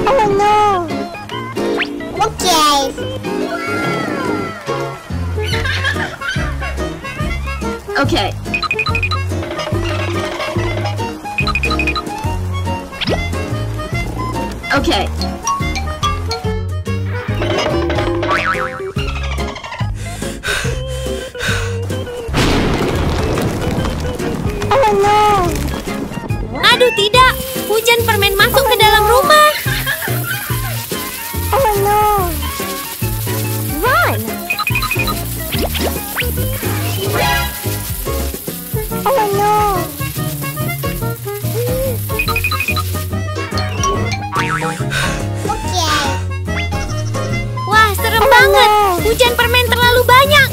Oh no. Okay. Okay. Okay. Oh no. Aduh tidak, hujan permen masuk ke dalam rumah. Oh no. Run. Oh no. Okay. Wah, serem banget. Hujan permen terlalu banyak.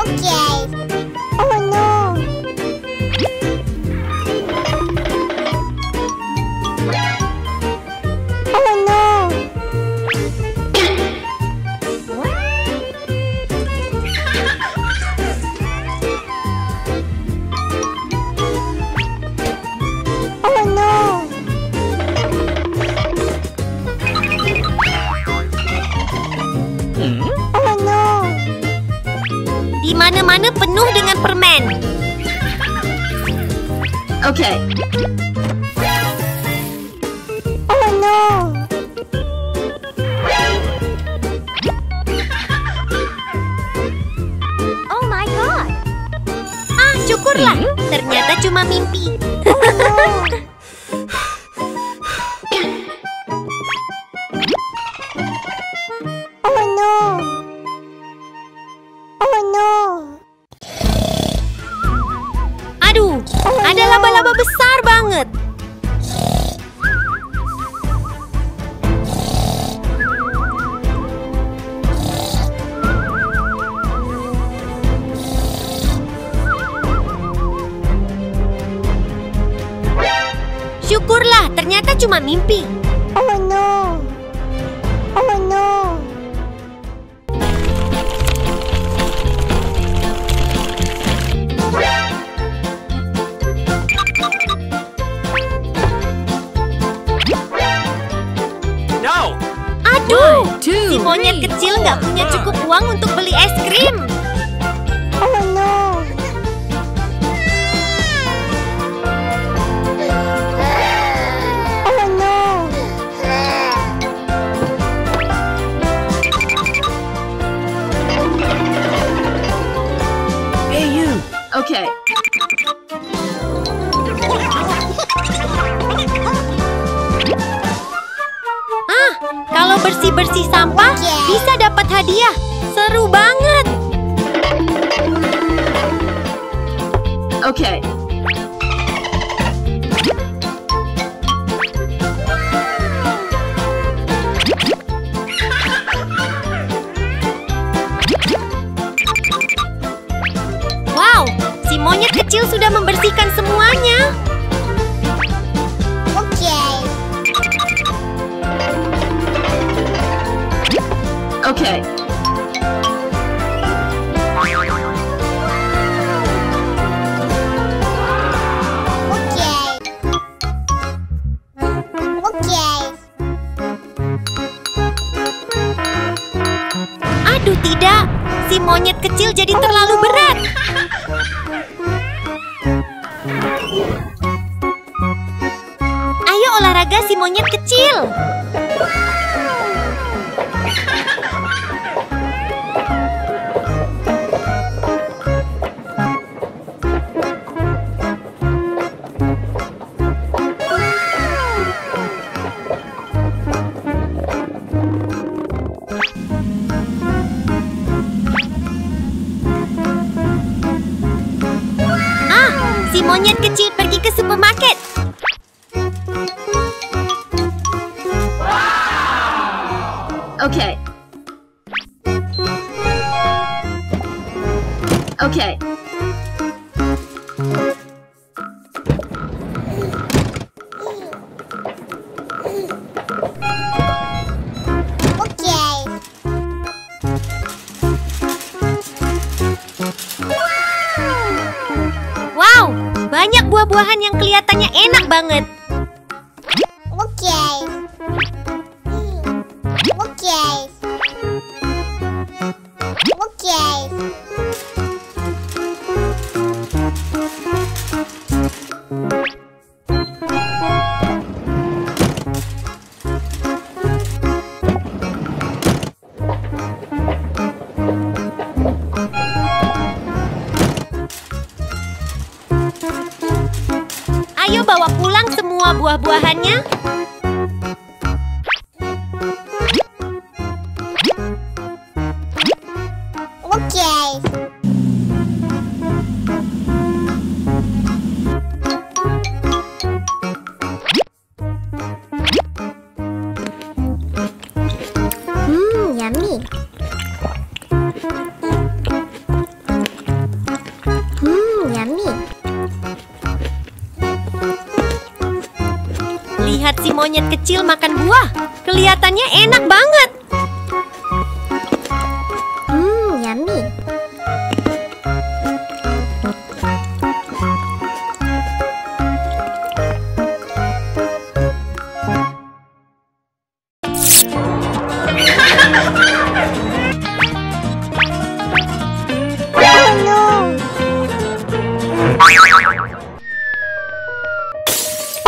Okay. Oh no. Oh no. Oh no. Oh no. Di mana-mana penuh dengan permen. Okay. Oh no. Oh my god. Ah, syukurlah. Ternyata cuma mimpi. Oh no. Oh no. Aduh, ada laba-laba besar banget. Syukurlah, ternyata cuma mimpi. Oh no. Oh no. Aduh, si monyet kecil nggak punya cukup uang untuk beli es krim. Oh no. Oh no. Hey, you! Okay. Ah, kalau bersih-bersih sampah bisa dapat hadiah. Seru banget. Okay. Wow, si monyet kecil sudah membersihkan semuanya. Okay. Okay. Okay. Okay. Aduh tidak, si monyet kecil jadi terlalu berat. Ayo olahraga si monyet kecil. Ah, si monyet kecil pergi ke supermarket. Okay. Okay. Okay. Banyak buah-buahan yang kelihatannya enak banget. Oke. Oke. Oke. Ayo bawa pulang semua buah-buahannya. Oke. Yummy. Yummy. Lihat si monyet kecil makan buah. Kelihatannya enak banget. Yummy. Oh no.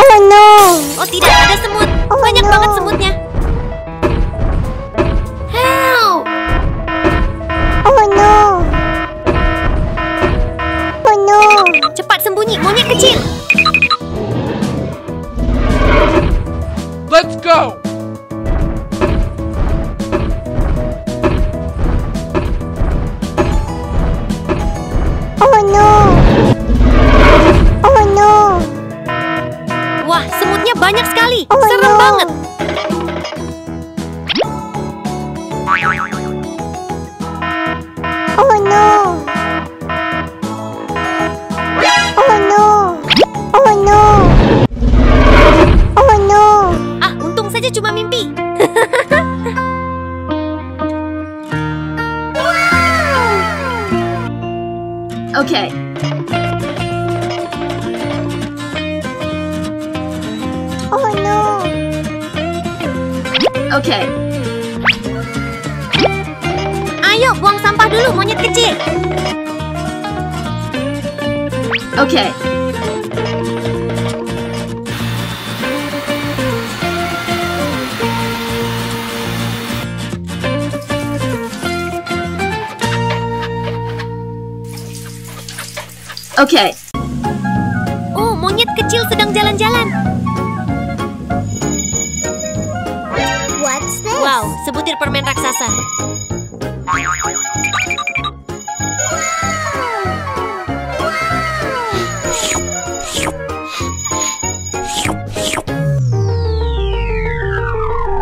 Oh no. Oh tidak, ada semut. Oh, Banyak no. banget semutnya. Help! Oh no. Oh no. Cepat sembunyi, monyet kecil. Let's go! Oh no. Oh no. Wah, semutnya banyak sekali. Oh, Serem no. banget. Oh no. Oh no. Oh no. Oh no. Ah, untung saja cuma mimpi. Okay. Oh no. Okay. Ayo, buang sampah dulu, monyet kecil. Okay. Okay. Oh, monyet kecil sedang jalan-jalan. What's this? Wow, sebutir permen raksasa.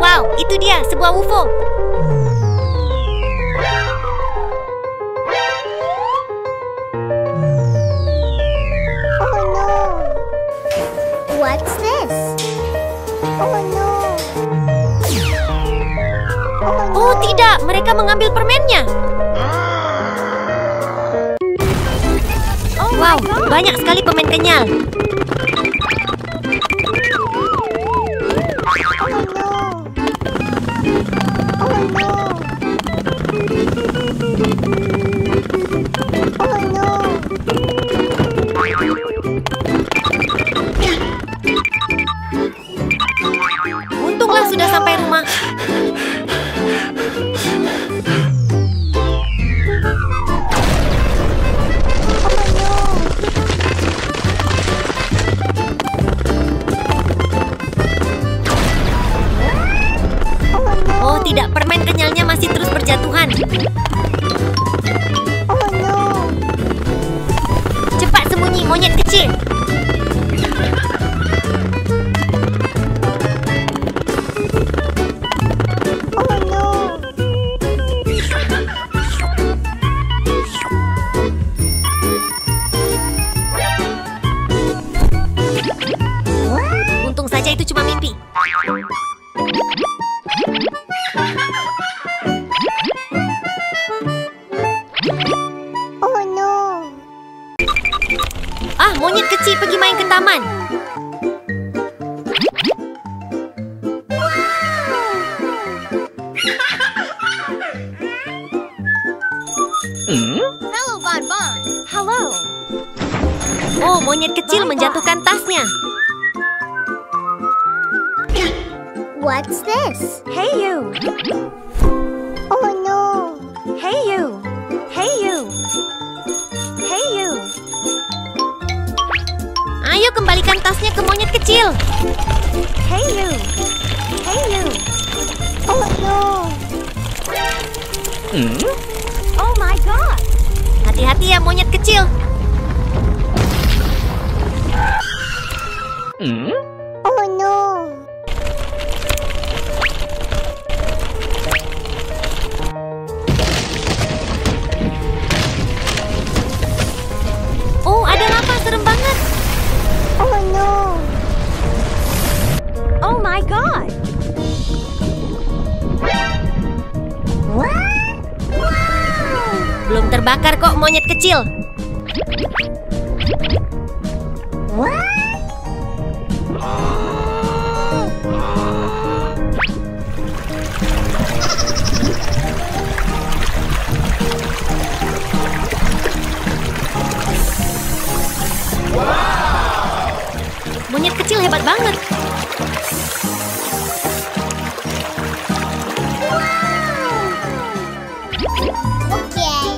Wow, itu dia, sebuah UFO. Oh no. What's this? Oh no. Oh tidak, mereka mengambil permennya. Wow, banyak sekali permen kenyal. Oh no. Oh no. Untunglah sudah sampai rumah. Oh tidak, permen kenyalnya masih terus berjatuhan. Oh no. Cepat sembunyi, monyet kecil. Oh no. Untung saja itu cuma mimpi. Oh no. Ah, monyet kecil pergi main ke taman. Hello, Bon Bon. Halo. Oh, monyet kecil menjatuhkan tasnya. What's this? Hey you. Oh no. Hey you. Hey you. Hey you. Ayo kembalikan tasnya ke monyet kecil. Hey you. Hey you. Oh no. Oh my god. Hati-hati ya monyet kecil. Oh no. Oh, ada lava, serem banget. Oh no. Oh my god. Belum terbakar kok monyet kecil. Monyet kecil hebat banget. Okay.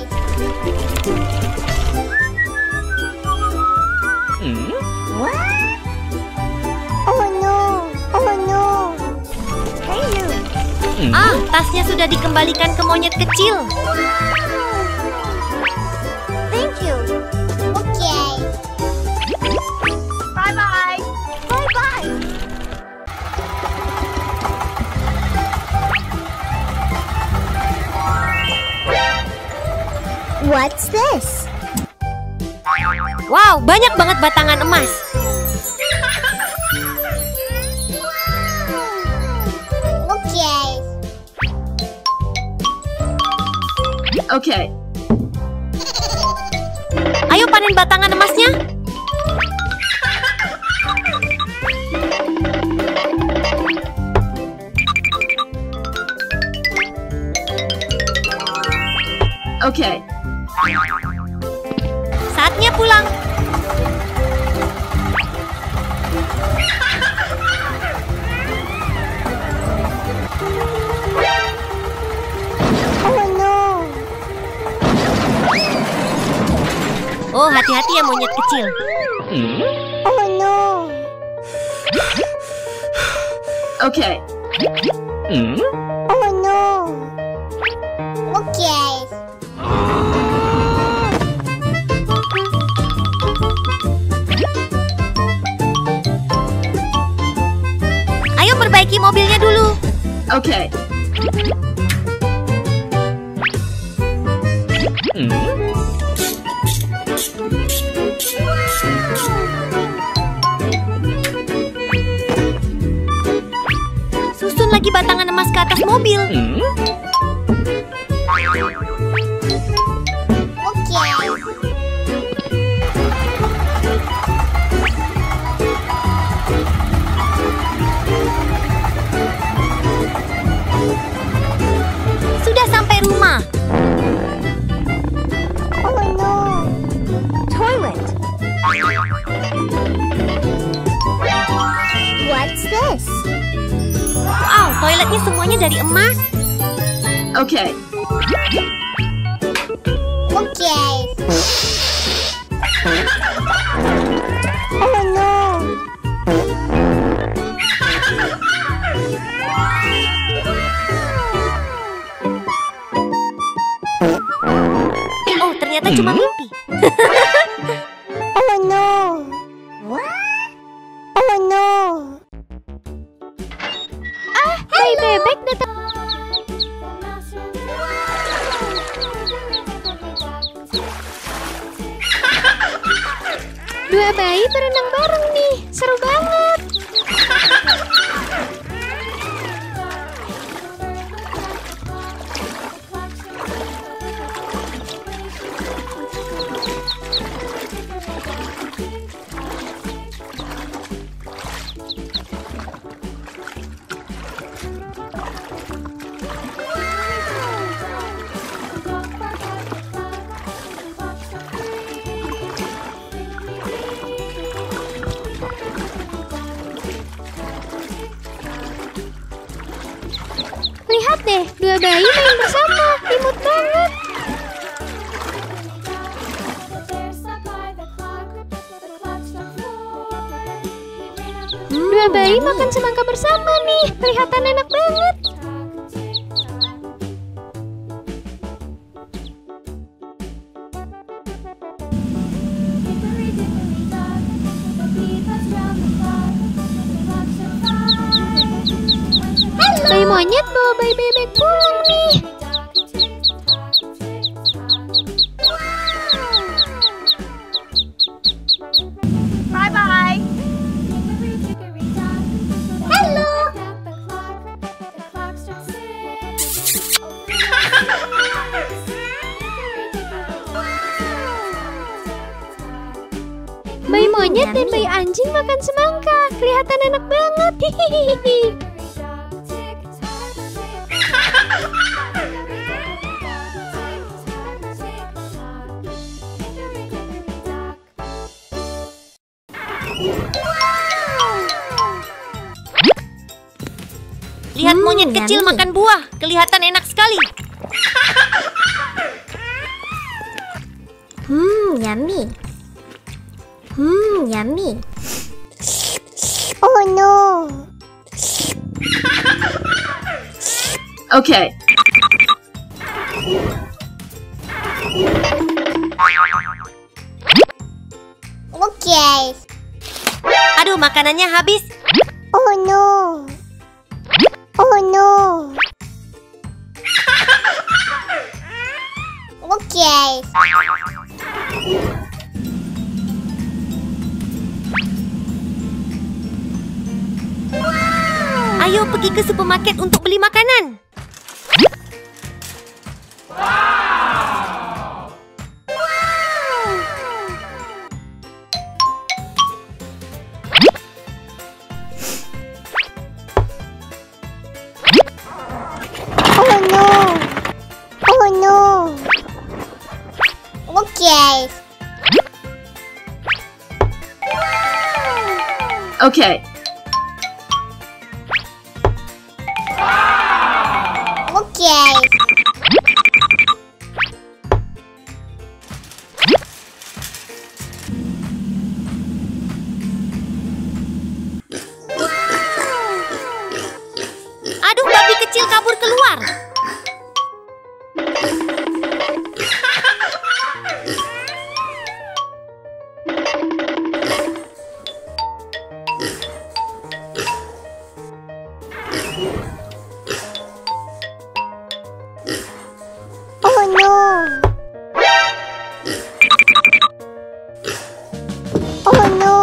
Oh no. Oh no. Hey you. Ah, tasnya sudah dikembalikan ke monyet kecil. Thank you. Okay. Bye-bye. Bye-bye. What's this? Wow, banyak banget batangan emas. Okay. Okay. Ayo panen batangan emasnya. Okay. Saatnya pulang. Oh no. Oh, hati-hati ya monyet kecil. Oh no. Okay. Oh no. Okay. Ayo perbaiki mobilnya dulu. Okay. Susun lagi batangan emas ke atas mobil. Okay. Sudah sampai rumah. Oh no. Toilet. What's this? Wow, toiletnya semuanya dari emas. Okay. Okay. Oh no. Oh, ternyata cuma mimpi. Oh no. Oh no. Hai bebek datang. Dua bayi berenang bareng nih, seru banget. Dua bayi main bersama, imut banget. Dua bayi makan semangka bersama nih, kelihatan enak banget. Bayi monyet bawa bayi bebek pulang nih. Bye-bye. Hello. Bayi monyet dan bayi anjing makan semangka, kelihatan enak banget. Hihihi. Lihat monyet kecil yummy. makan buah, kelihatan enak sekali. Yummy. Yummy. Oh no. Okay. Okay. Aduh, makanannya habis. Oh no. Oh no. Okay. Ayo pergi ke supermarket untuk beli makanan. Oh no. Oh no. Okay. Okay. Okay. Aduh, babi kecil kabur keluar. Oh no. Oh no.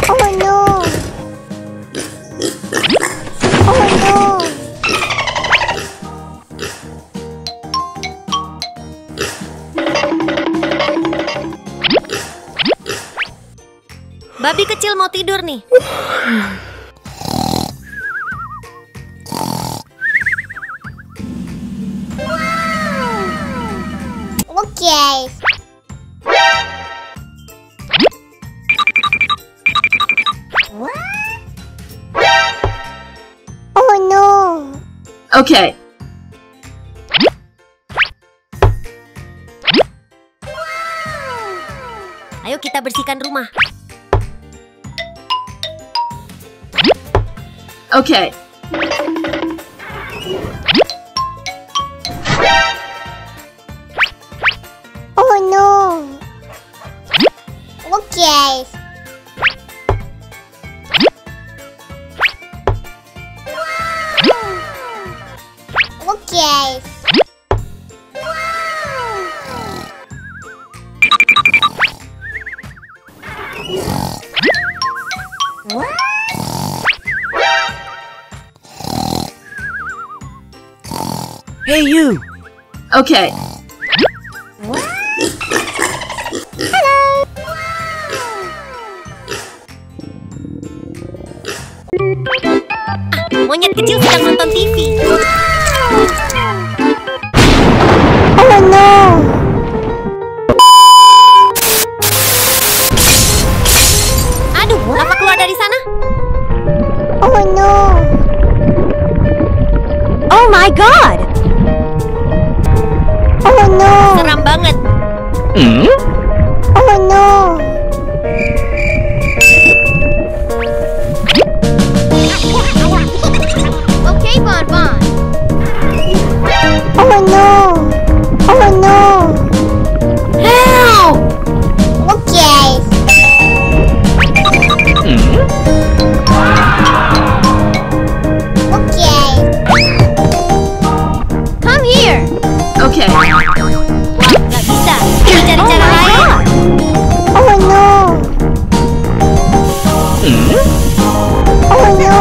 Oh no. Oh no. Babi kecil mau tidur nih. Okay. Oh no. Okay. Ayo kita bersihkan rumah. Okay. Oh no. Okay. Okay. Hey, you! Okay. Monyet kecil sedang nonton TV. Oh no. my god! Oh no! Seram banget. Oh no! Okay, Bon Bon. Oh no! Oh no! Help! Okay. Okay. Come here. Okay. Gak bisa. Kita cari cara lain. Oh no! Oh no!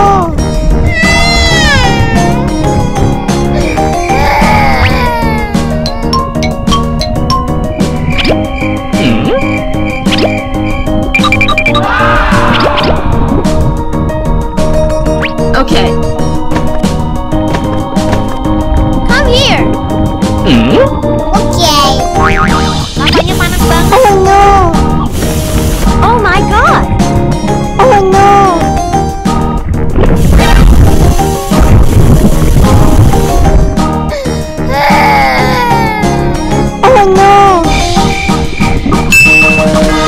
Okay. Come here. Okay. Lavanya panas banget. Oh no! Oh my god. Oh no! Oh no!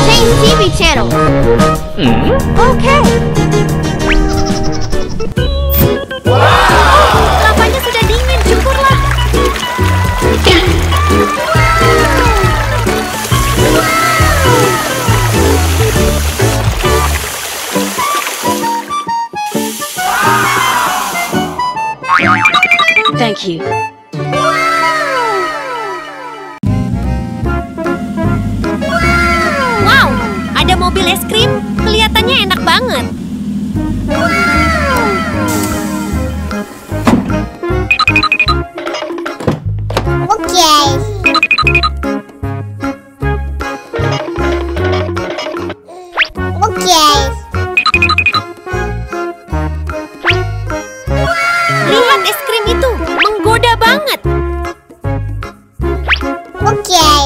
Change TV channel. Okay. Lavanya sudah dingin, syukurlah. Thank you. Wow, ada mobil es krim. Kelihatannya enak banget. Okay. Okay. Lihat es krim itu, menggoda banget. Okay.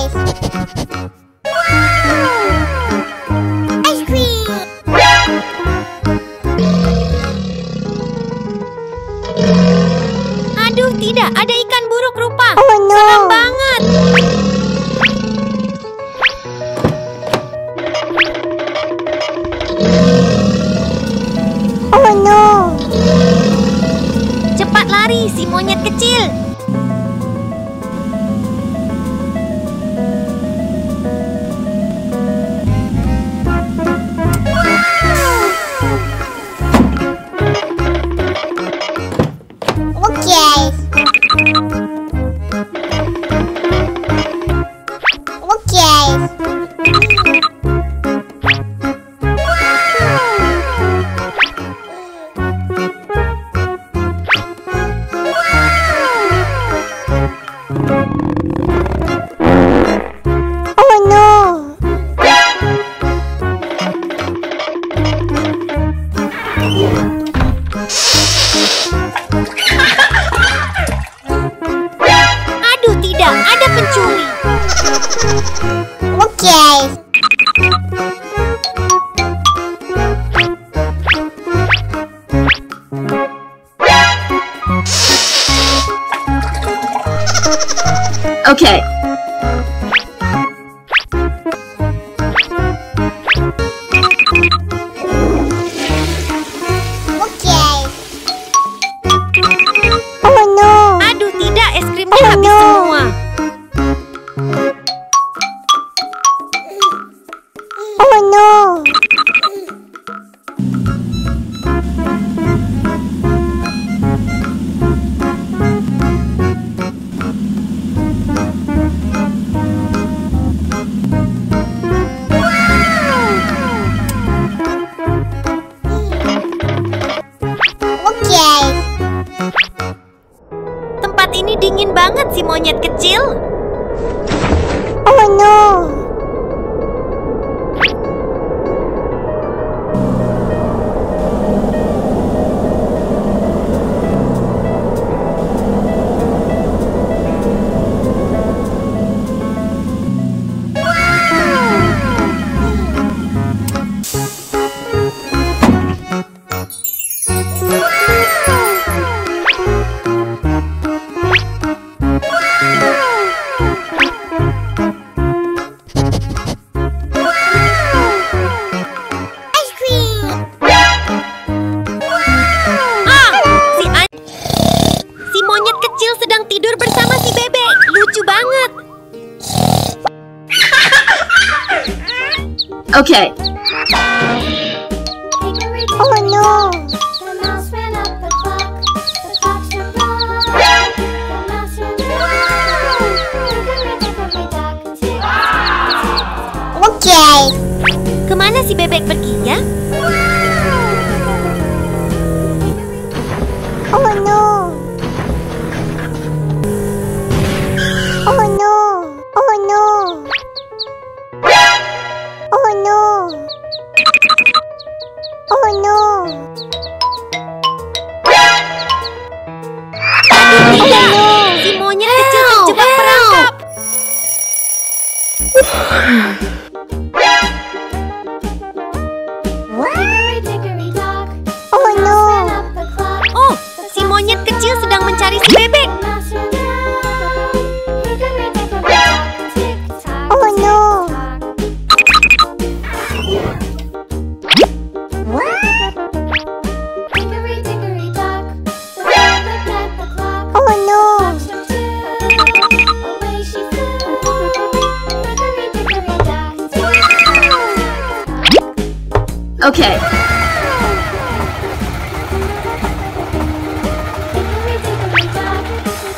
Ice cream. Aduh, tidak, ada ikan buruk rupa. Oh no! Seram banget. Oh no! Cepat lari, si monyet kecil. Okay. Okay. Oh no! Aduh, tidak, ada pencuri. Okay. Okay. Okay. Oh no! Aduh, tidak, es krimnya Oh, habis no. semua. Oh no! Okay. Tempat ini dingin banget, si monyet kecil. Oh no! Okay. Oh no! The mouse ran up the clock. The clock struck one. The mouse ran down. Hickory dock, tick tock. Okay. Kemana si bebek perginya? Oh no! Oh no! Oh no! Oh no! Oh no! Tidak, si monyet kecil terjebak perangkap. Hickory dickory dock. Oh Ran no! up the clock. Oh, si monyet kecil sedang mencari si bebek. The mouse ran down. Hickory dickory dock, tick tock. Oh no! Hickory dickory dock. The bird looked at the clock. Oh no! Clock struck two. Away she flew. Hickory dickory dock, tick tock. Okay. Hickory dickory dock.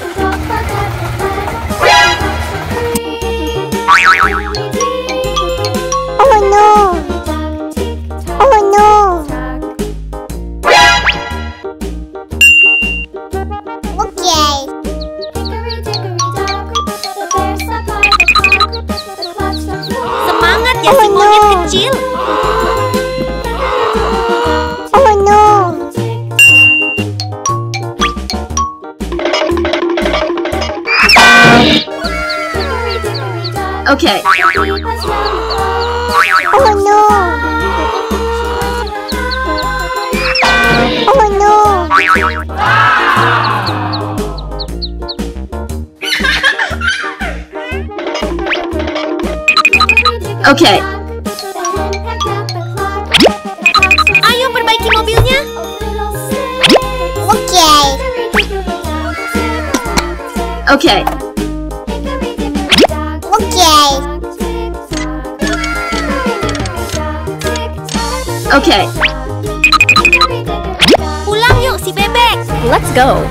The dog barked at the clock. Clock struck three. Oh no! Dock, tick tock. Oh no! Okay. Hickory dickory dock. The bear sat by the clock. The clock struck one. Semangat ya si monyet kecil. Oh no! Okay. Oh no! Oh no! Okay. Ayo perbaiki mobilnya. Okay. Okay. Okay. Okay. Pulang yuk si bebek. Let's go.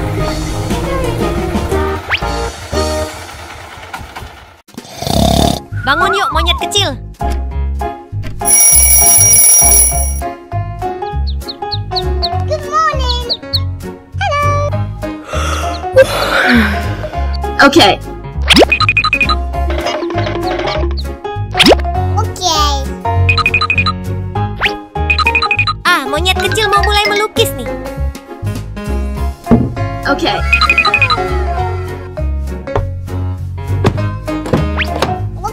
Bangun yuk monyet kecil. Good morning. Okay. Okay. Ah, monyet kecil mau mulai melukis nih. Okay.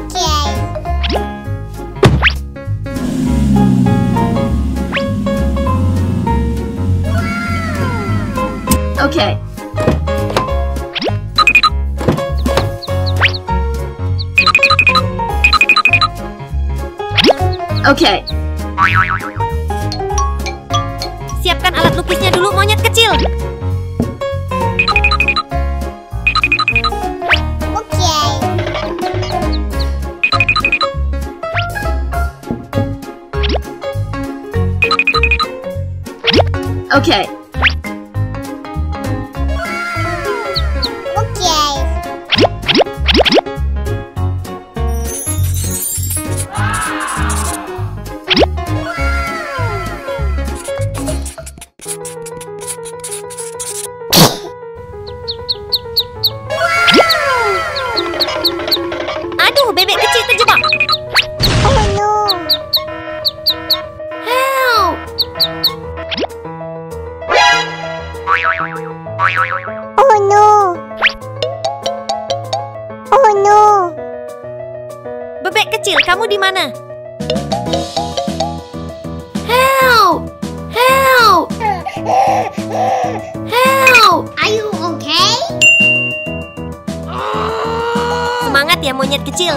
Okay. Okay. Okay. Siapkan alat lukisnya dulu monyet kecil. Okay. Okay. Okay. Aduh, bebek kecil terjebak. Oh no! Help! Oh no! Oh no! Bebek kecil, kamu di mana? Help! Help! Help! Are you okay? Semangat ya monyet kecil.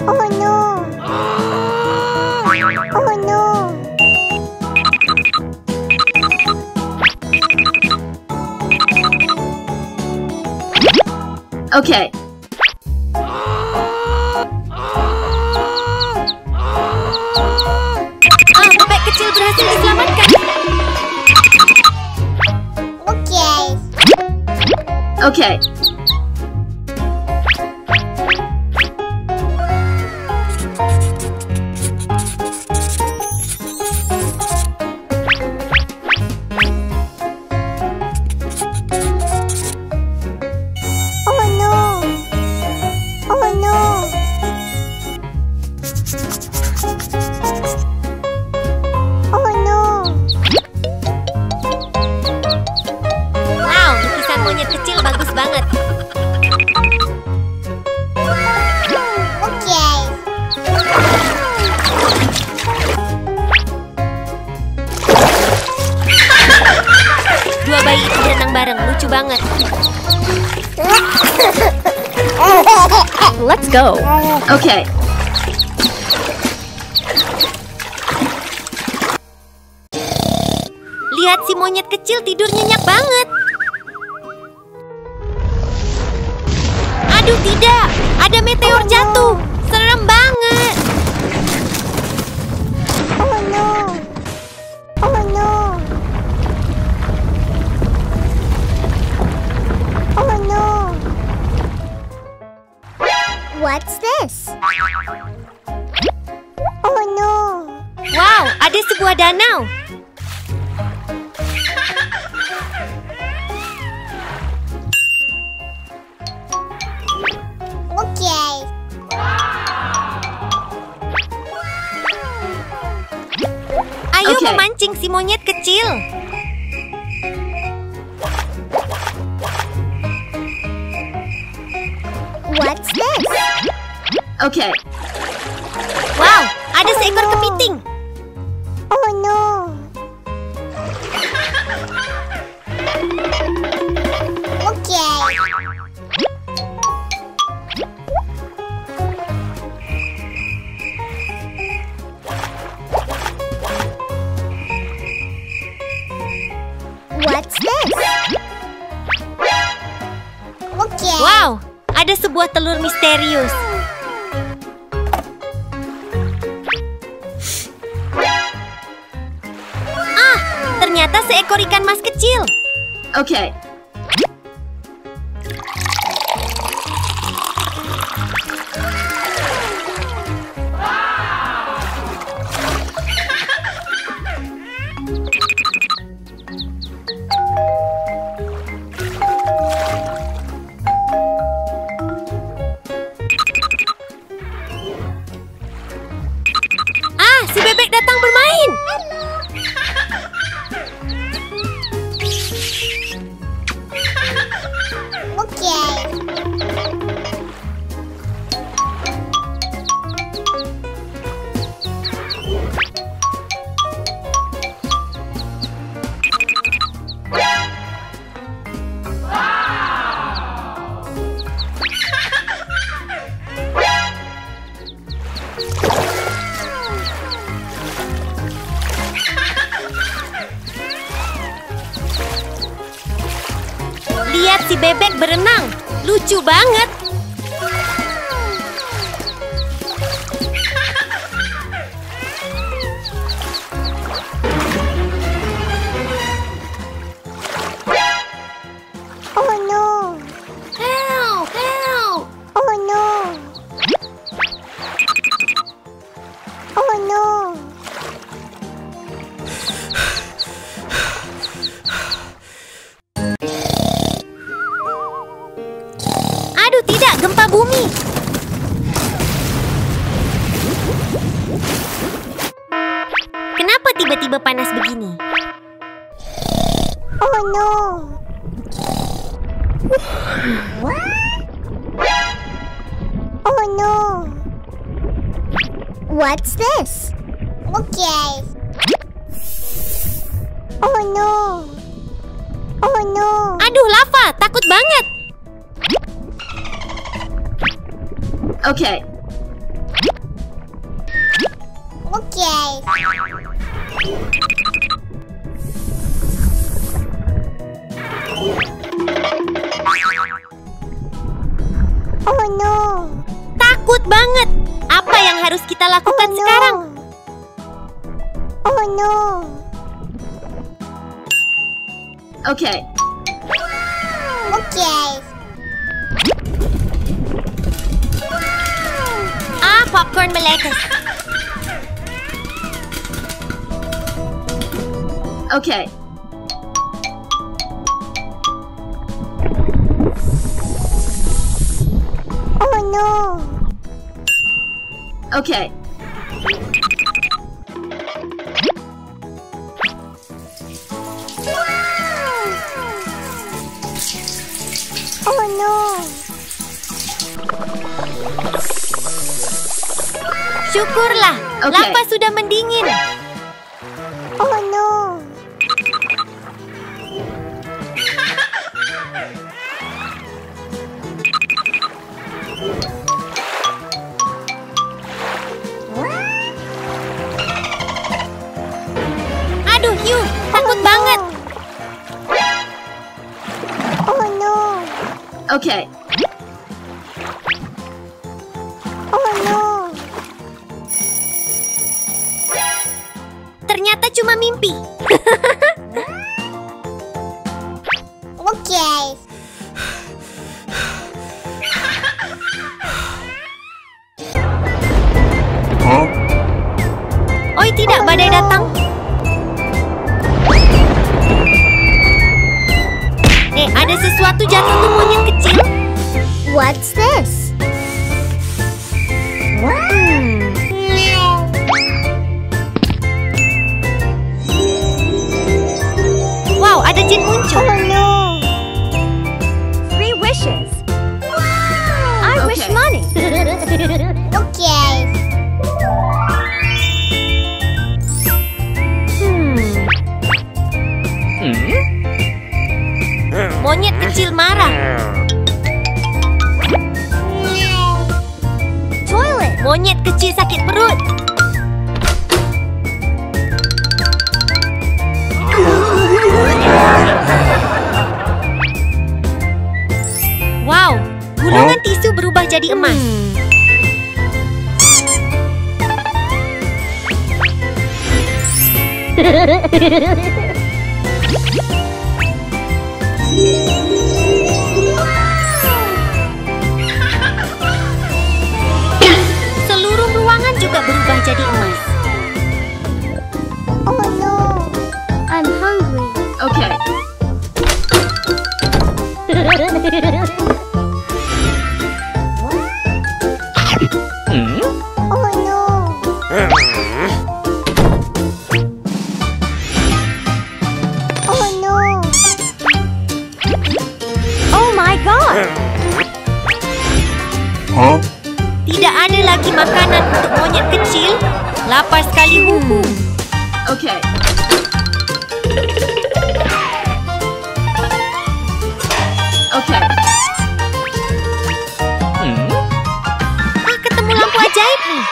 Oh no! Oh no! Okay. Okay. Oh no. Oh no. Oh no. Wow, lukisan monyet kecil bagus banget. Okay. Dua bayi itu berenang bareng, lucu banget. Let's go. Okay. Lihat si monyet kecil tidur nyenyak banget. Aduh tidak, ada meteor jatuh. Serem banget. Oh no. Oh no. Oh no. What's this? Oh no. Wow, ada sebuah danau. Okay. Ayo Oke. memancing si monyet kecil. What's this? Okay. Wow, ada seekor kepiting. Oh no. Okay. What's this? Okay. Wow, ada sebuah telur misterius. Ah, ternyata seekor ikan mas kecil. Okay. Ah, si bebek datang bermain. Okay. Lihat si bebek berenang. Lucu banget. Oh no. Help, help. Oh no. Oh no. Aduh tidak, gempa bumi. Kenapa tiba-tiba panas begini? Oh no. Oh no. What's this? Okay. Oh no. Oh no. Aduh, lava, takut banget. Okay. Okay. Oh no. Takut banget. Apa yang harus kita lakukan Oh, no. sekarang? Oh no. Okay. Okay. popcorn meletus. Okay. Oh no. Okay. Oh no. Syukurlah, Oke. lava sudah mendingin. Oh no. Aduh, Hugh, takut banget. Oh no. Okay. Oh no. Ternyata cuma mimpi. Okay. Oi, tidak, badai datang. Ada sesuatu jatuh tuh monyet kecil. What's this? Wow, ada jin muncul. Oh no. 3 wishes. I wish Okay. money. Okay. Monyet kecil marah. Toilet. Monyet kecil sakit perut. Wow, gulungan tisu berubah jadi emas. Seluruh ruangan juga berubah jadi emas. Oh no. I'm hungry. Okay. Oh no. Oh no. Oh my god. Tidak ada lagi makanan untuk monyet kecil. Lapar sekali huhu. Okay. Okay. Ketemu lampu ajaib nih.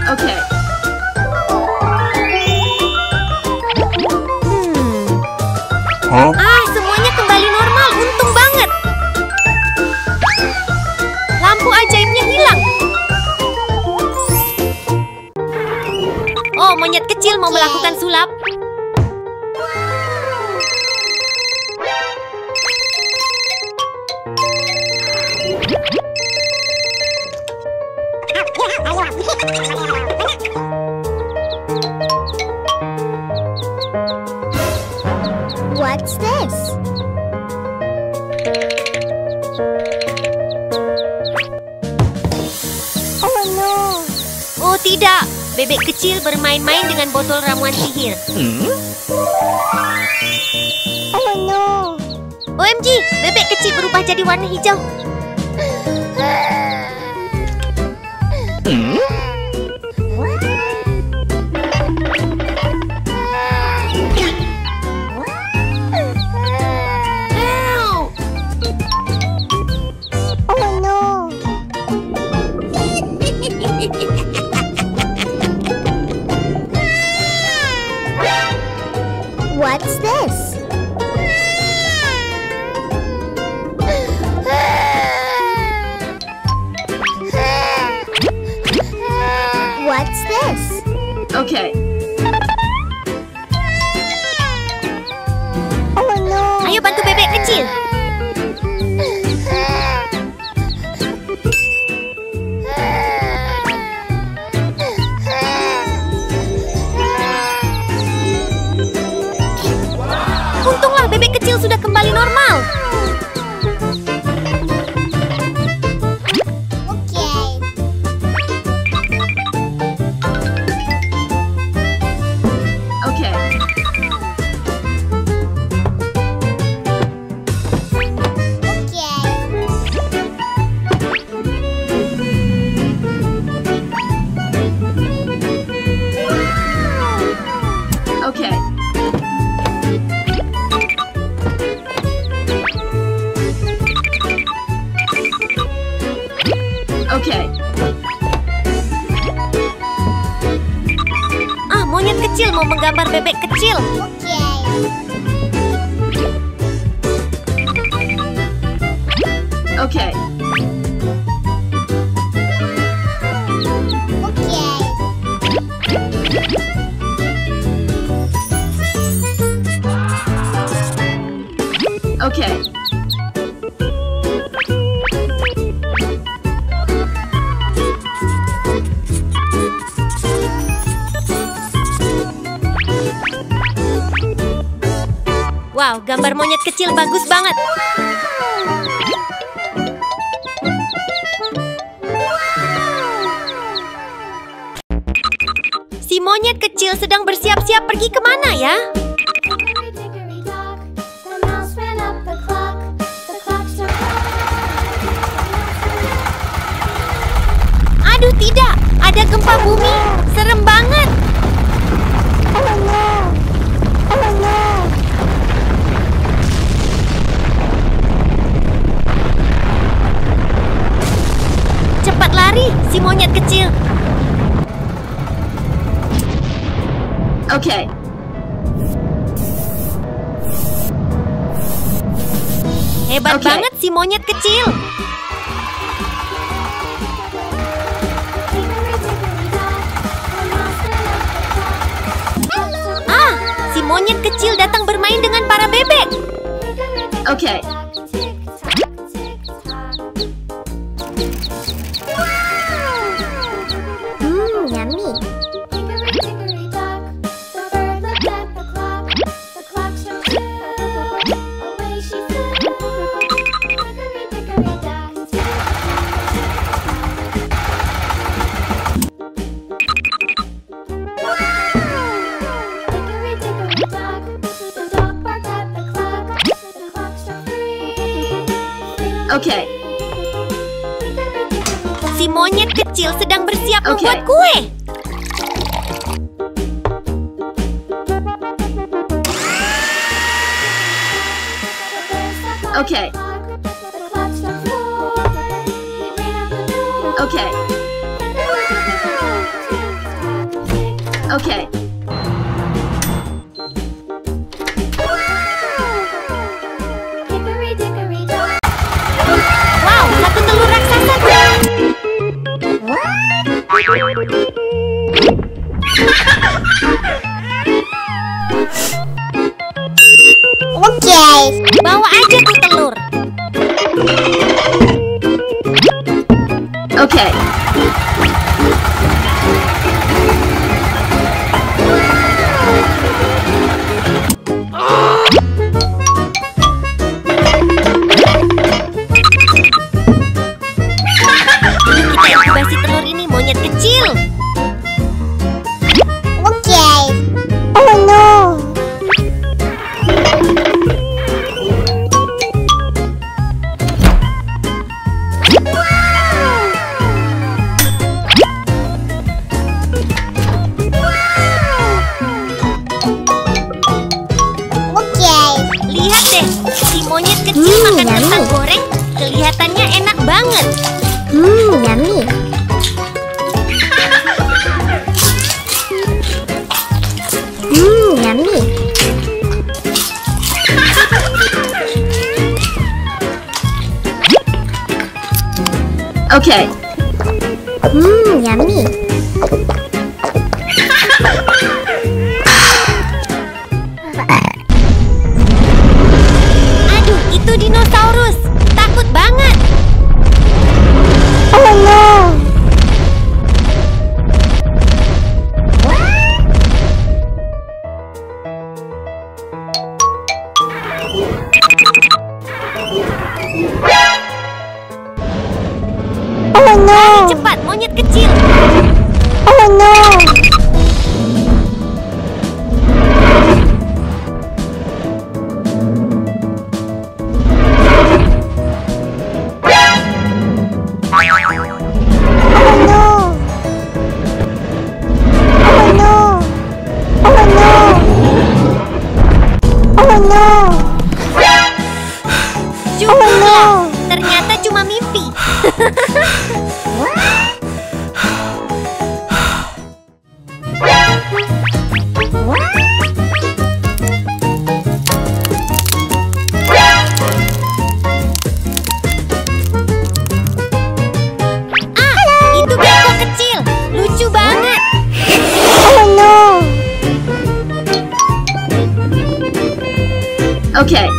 Okay. Semuanya kembali normal. Untung banget. Lampu ajaibnya hilang. Oh, monyet kecil mau melakukan sulap. What's this? Oh no. Oh tidak, bebek kecil bermain-main dengan botol ramuan sihir. Oh no. OMG, bebek kecil berubah jadi warna hijau. Oh no. What's this? Okay. Oh no. Ayo bantu bebek kecil. Untunglah bebek kecil sudah kembali normal. Okay. Okay. Okay. Ah, monyet kecil mau menggambar bebek kecil. Okay. Okay. Wow, gambar monyet kecil bagus banget. Si monyet kecil sedang bersiap-siap pergi kemana ya? Hickory-dickory-dock, the mouse ran up the clock. The clock struck 12. Aduh tidak, ada gempa bumi. Serem banget. Oh no. Oh no. Cepat lari, si monyet kecil. Okay. Hebat Oke. banget si monyet kecil. Ah, si monyet kecil datang bermain dengan para bebek. Okay. Yummy. Hickory-dickory-dock, the bird looked at the clock. The clock struck 2. Away she flew. Hickory-dickory-dock, Hickory-dickory-dock, the dog barked at the clock. The clock struck 3. Okay. Si monyet kecil sedang bersiap Oke. membuat kue. Okay. Okay. Okay. Wow, satu telur raksasa. Okay. Bawa aja tuh telur. Okay. Kita inkubasi telur ini, monyet kecil. Okay. Oh no. Okay. Lihat deh, si monyet kecil makan yummy. kentang goreng. Kelihatannya enak banget. Yummy. Yummy. Okay. Yummy. Okay.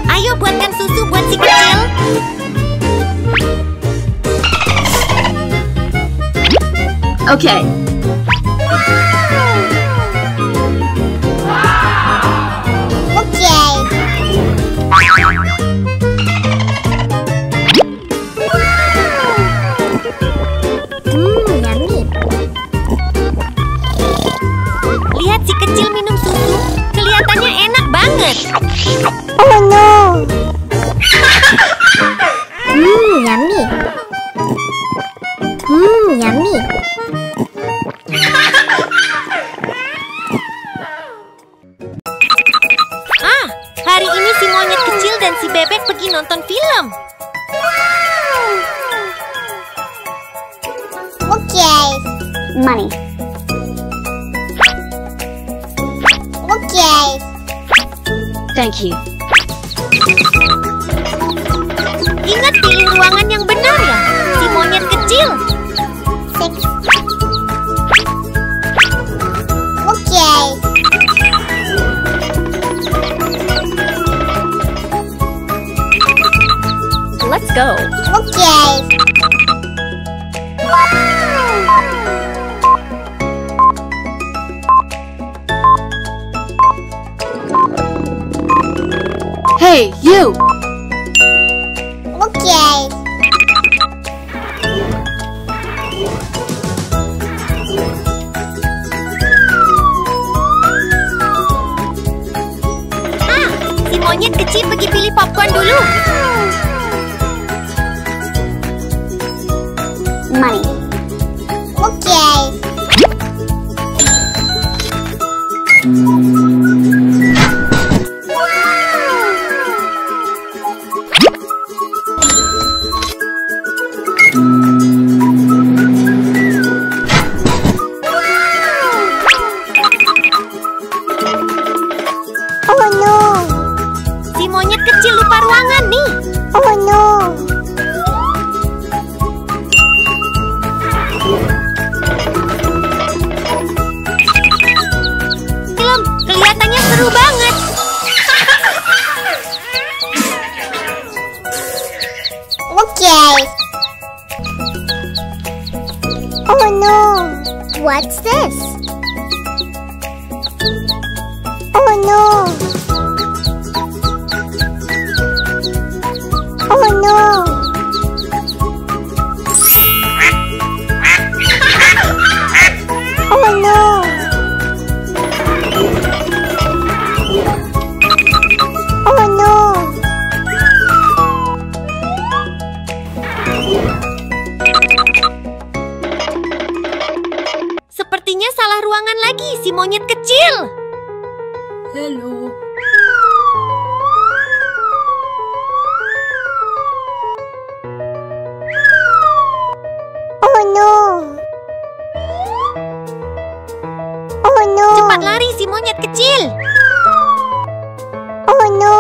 Ayo buatkan susu buat si kecil. Okay. Okay. Yummy. Lihat si kecil minum susu. Kelihatannya enak banget. Oh no. Yummy. Yummy. Hari ini si monyet kecil dan si bebek pergi nonton film. Okay. Money. Okay. Thank you. Ingat pilih ruangan yang benar ya, si monyet kecil. 6. Okay. Let's go. Okay. Hey, you! Okay. Si monyet kecil pergi pilih popcorn dulu. Money. Okay. Oh no. Si monyet kecil lupa ruangan nih. Oh no. Film kelihatannya seru banget. Okay. Oh no. What's this? Oh no. Oh no. Oh no. Oh no. Sepertinya salah ruangan lagi si monyet kecil. Hello. Oh no. Oh no. Cepat lari si monyet kecil. Oh no.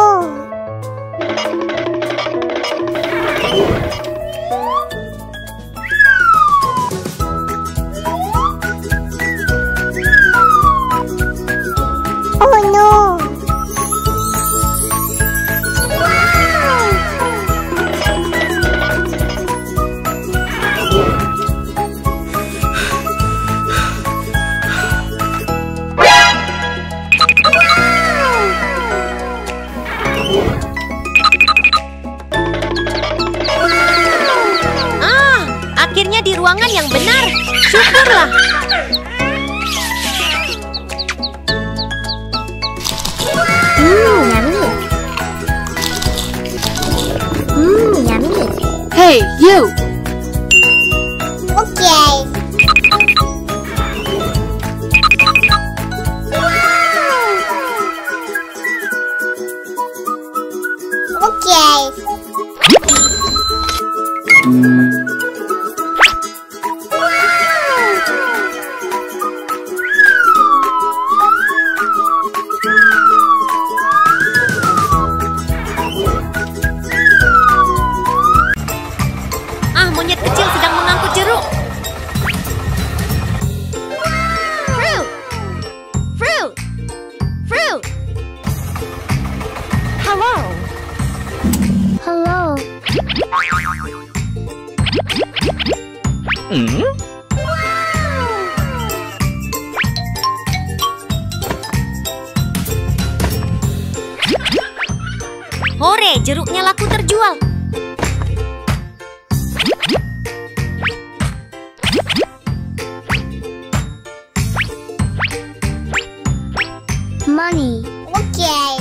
Oh no. Akhirnya di ruangan yang benar. Syukurlah. Yummy. Yummy. Hey, you! Okay. Okay. jeruknya laku terjual. Money. Okay.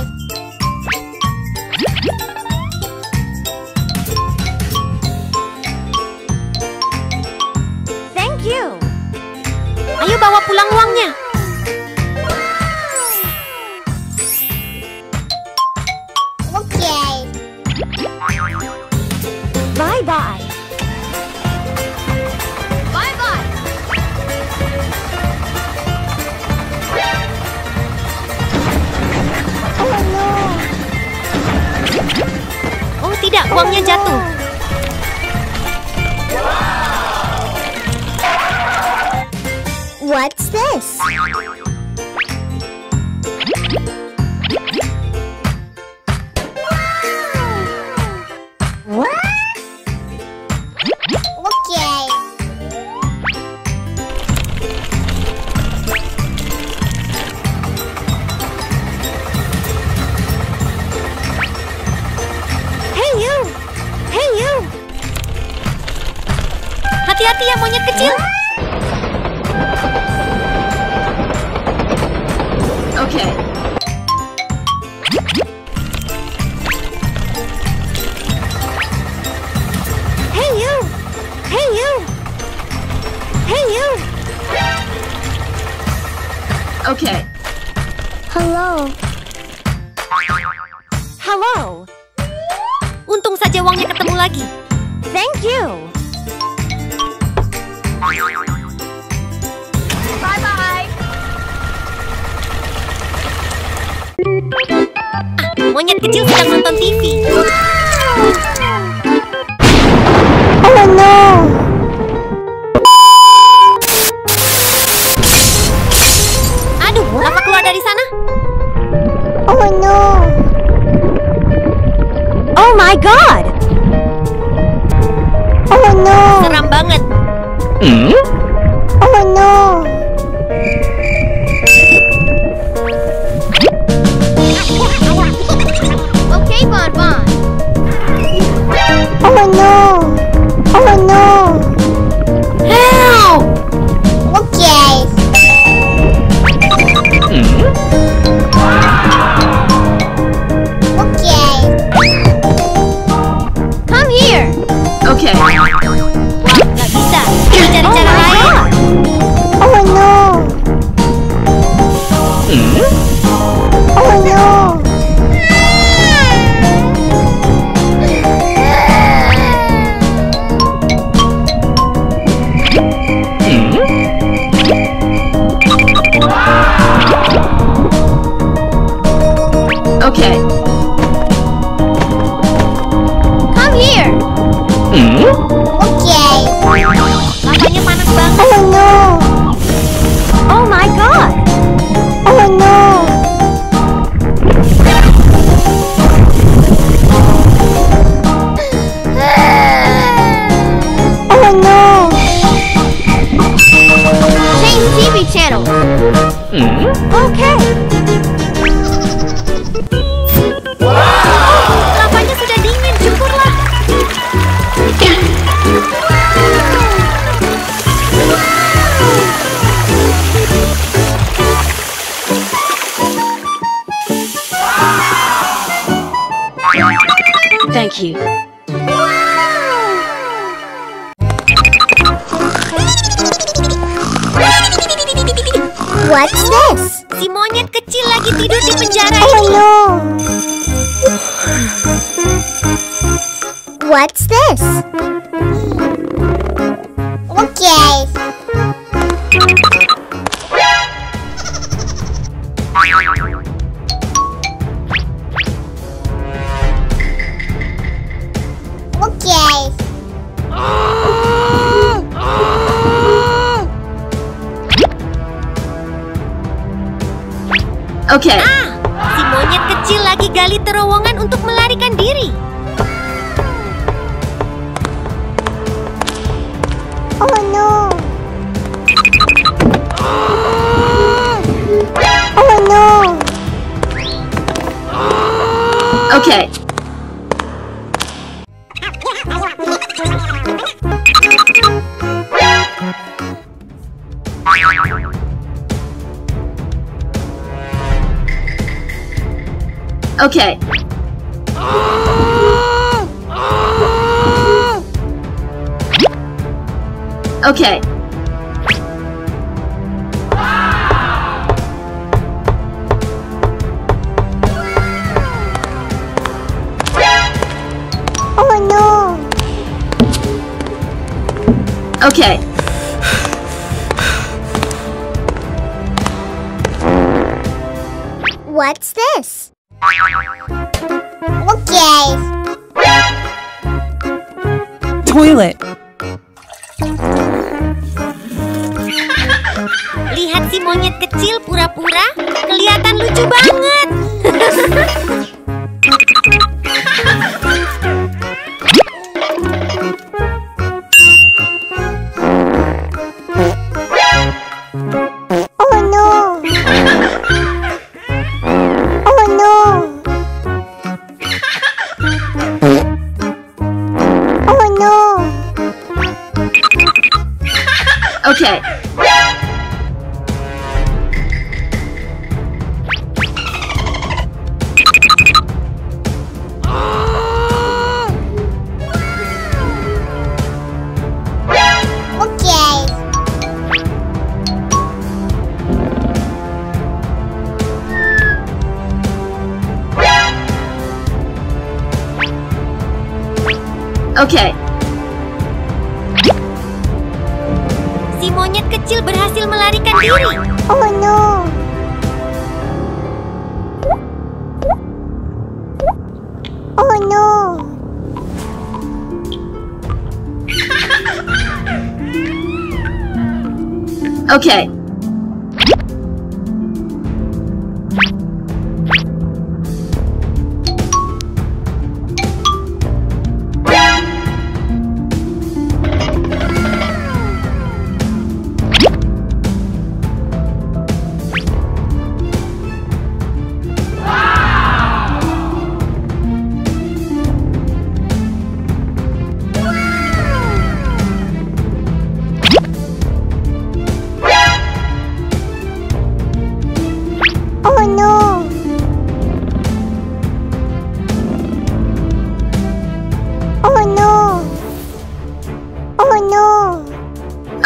Thank you. Ayo bawa pulang uangnya. Okay. Bye-bye. Bye-bye. Oh no. Oh tidak, uangnya jatuh. What's this? Okay. Hey you. Hey you. Hati-hati ya monyet kecil. Okay. Hey you. Hey you. Hey you. Okay. Hello. Halo. Untung saja uangnya ketemu lagi. Thank you. Bye-bye. Monyet kecil sedang nonton TV. Oh no. Aduh, lava keluar dari sana. Oh no. Oh my god. Oh no. Seram banget. Oh no. Okay, Bon Bon. Oh no. Oh no. Help! Okay. Okay. Come here. Okay. Wah, nggak bisa. Kita cari cara lain. Oh no. Oh no. Okay. Come here. Okay. Lavanya panas banget. Oh no. Oh my god. Oh no. Oh no. Change TV channel. Okay. Lavanya sudah dingin, syukurlah. Thank you. What's this? Si monyet kecil lagi tidur di penjara Oh ini. no. What's this? Okay. Okay. Okay. Si monyet kecil lagi gali terowongan untuk melarikan diri. Oh no. Oh no. Okay. Okay. Okay. Oh no! Okay. What's this? Okay. Toilet. Lihat si monyet kecil pura-pura, kelihatan lucu banget. Oh no! Oh no! Oh no! Okay. Okay. Okay. Si monyet kecil berhasil melarikan diri. Oh no! Oh no! Okay. Oh no! Oh no! Oh no!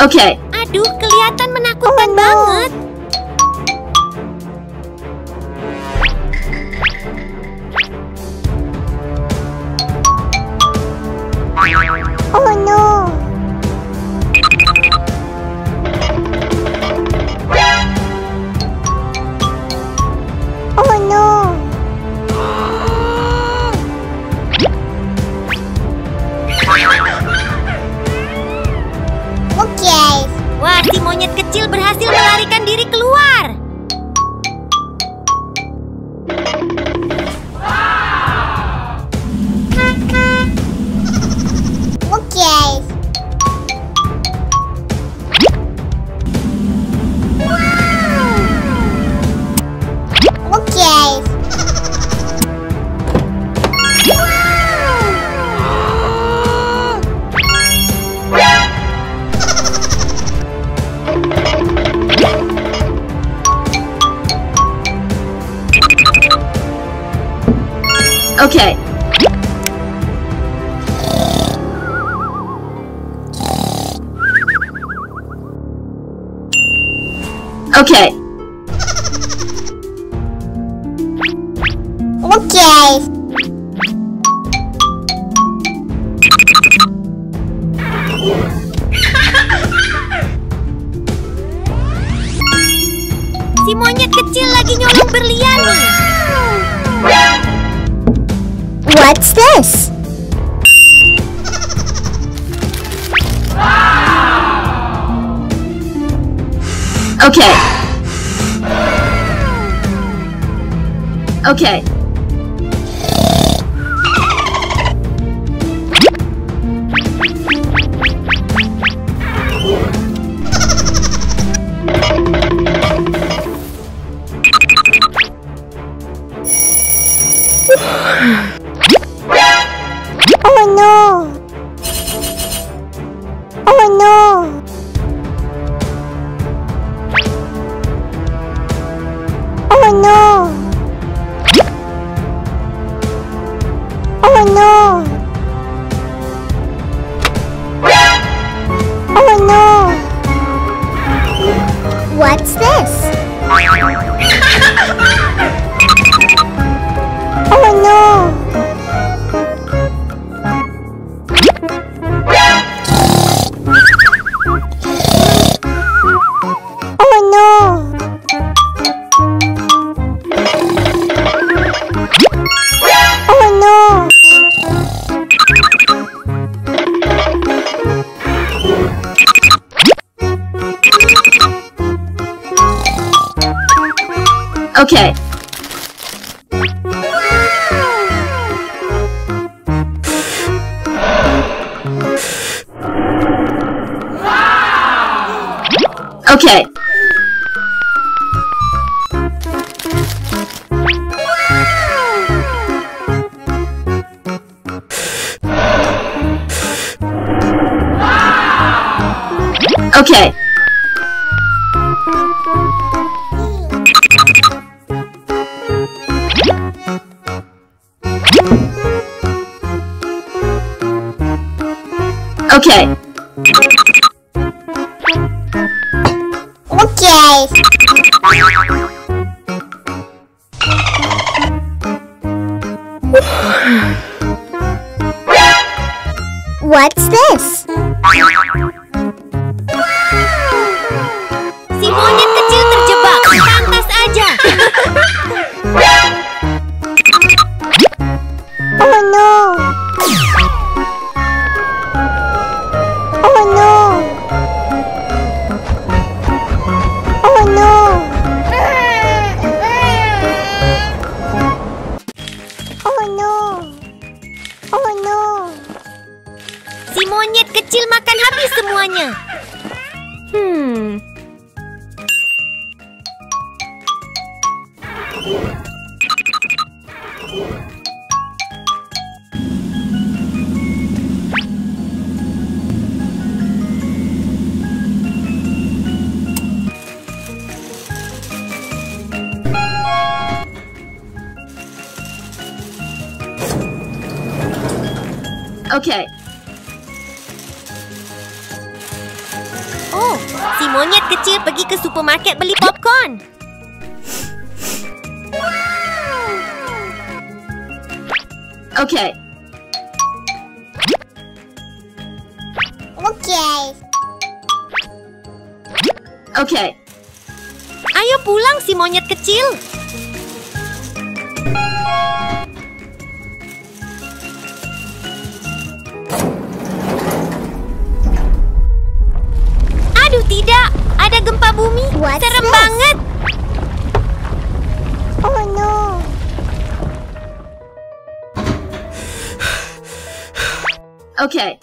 Okay. Aduh, kelihatan menakutkan Oh, no. banget. Oh no! Oh no! Okay. Wah, si monyet kecil berhasil melarikan diri keluar. Okay. Okay. Okay. Okay. Okay. Si monyet kecil lagi nyolong berlian nih. What's this? Okay. Okay. Oh no! Oh no! Oh no! Okay. Okay. Okay. Okay. Okay. What's this? Si monyet kecil terjebak. Pantas aja. Oh no! Oh no! Oh no! Oh no! Oh no! Si monyet kecil makan habis semuanya. Okay. Oh, si monyet kecil pergi ke supermarket beli popcorn. Okay. Okay. Okay. Ayo pulang si monyet kecil. Aduh tidak, ada gempa bumi. What's Serem this? banget. Oh no! Okay.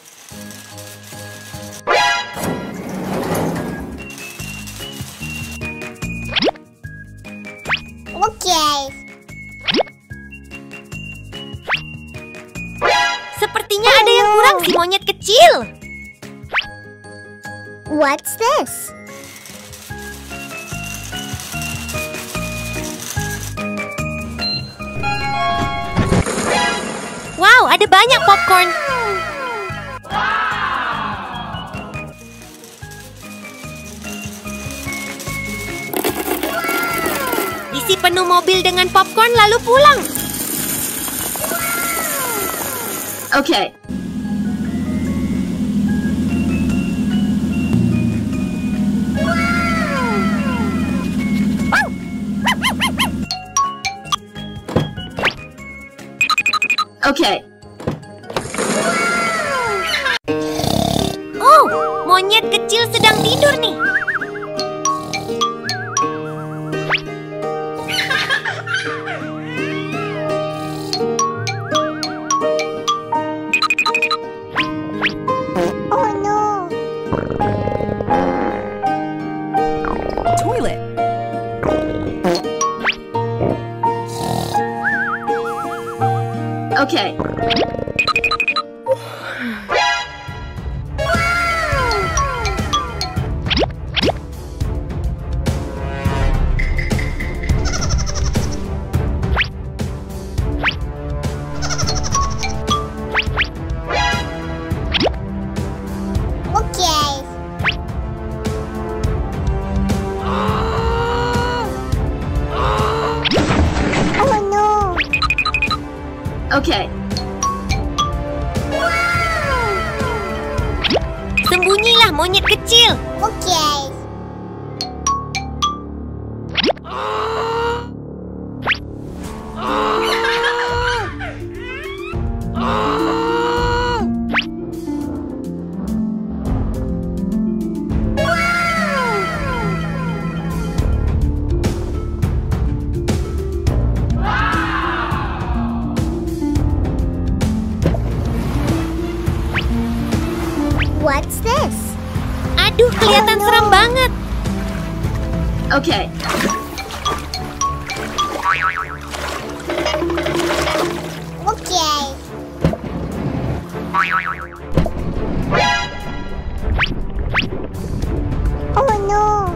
Okay. Sepertinya ada yang kurang si monyet kecil. What's this? Wow, ada banyak popcorn. Isi penuh mobil dengan popcorn lalu pulang. Okay. Okay. Oh, monyet kecil sedang tidur nih. Oh no! Toilet. Okay. Okay. Oh no! Okay. Sembunyilah monyet kecil. Okay. kelihatan serem banget. Okay. Okay. Oh no.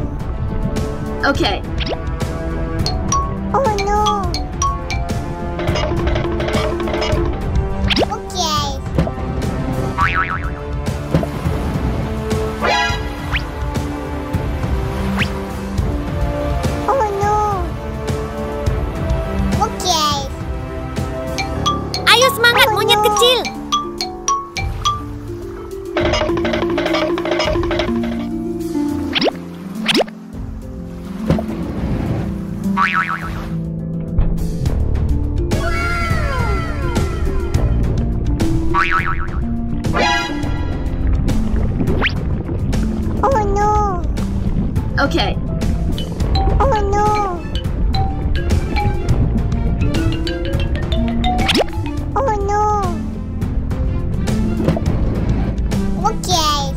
Okay. Oh no. Okay. Oh no. Okay. Ayo semangat monyet kecil. Oh no. Okay. Oh no. Oh no. Okay.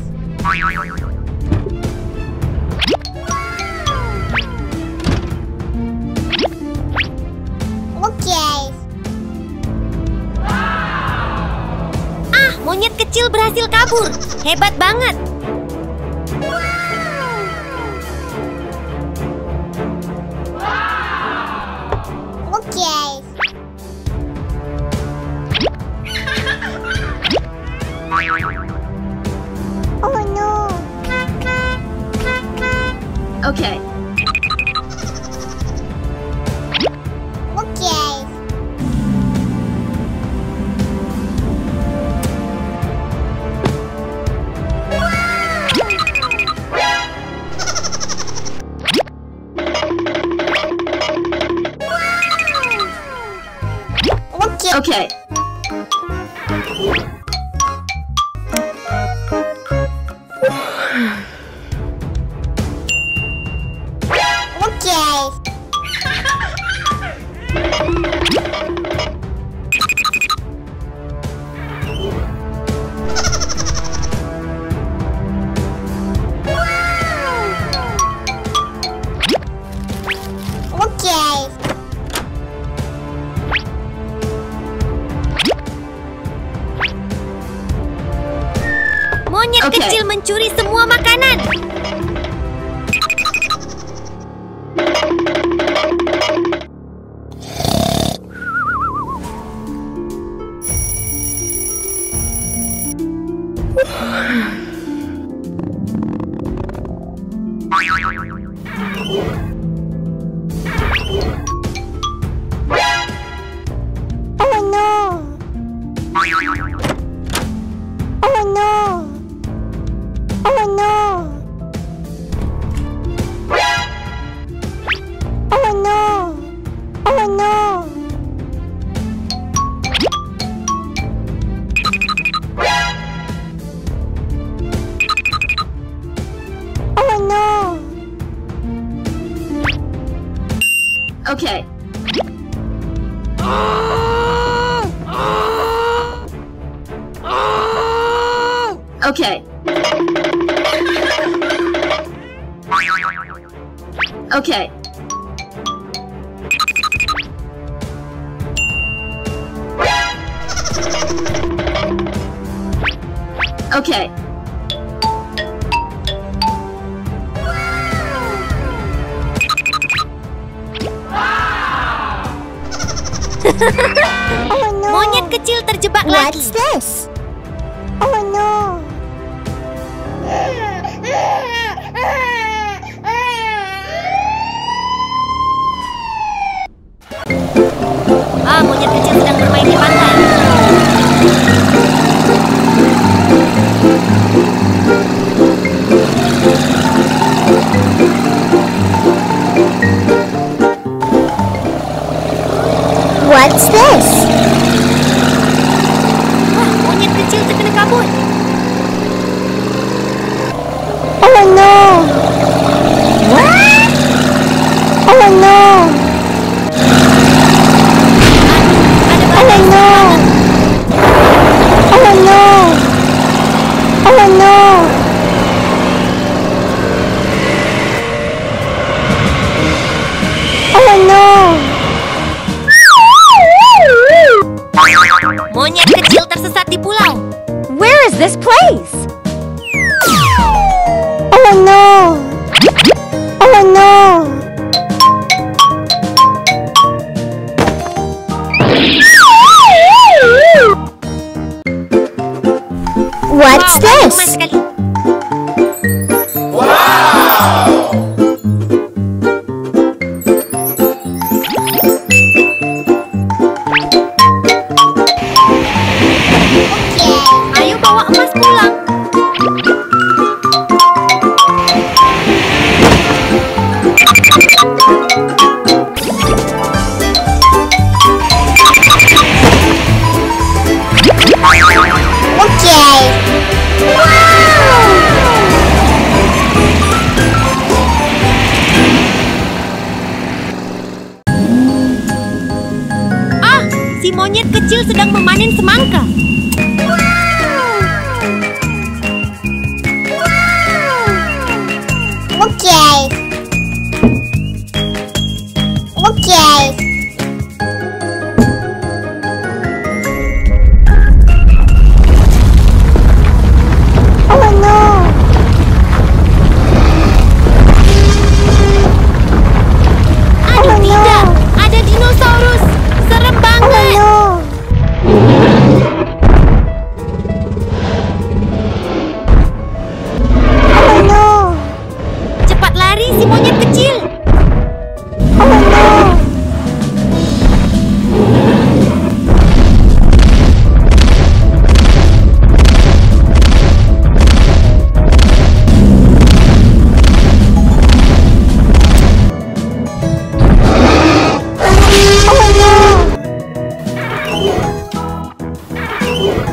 Okay. Monyet kecil berhasil kabur. Hebat banget. Okay. Oh no. Okay. Okay. Okay. Okay. Okay. Monyet Oke. kecil mencuri semua makanan. Oh no. Oh no. Oh no. Oh no. Oh no. Oh no. Okay. Okay. Okay. Okay. Oh no. Monyet kecil terjebak lagi. What's this? Oh no. Monyet kecil sedang bermain di pantai. What's this? Monyet kecil terkena kabut. Oh no. What? Oh no. Ada Oh badai. no. Oh no. Oh no. What's this? Emas sekali. Ayo bawa emas pulang. Okay. Ah, si monyet kecil sedang memanen semangka. Okay. Okay. Oh no. Aduh Oh, no. tidak, ada dinosaurus. Serem Oh banget. no. Oh no. Cepat lari si monyet kecil. Oh no. Oh no.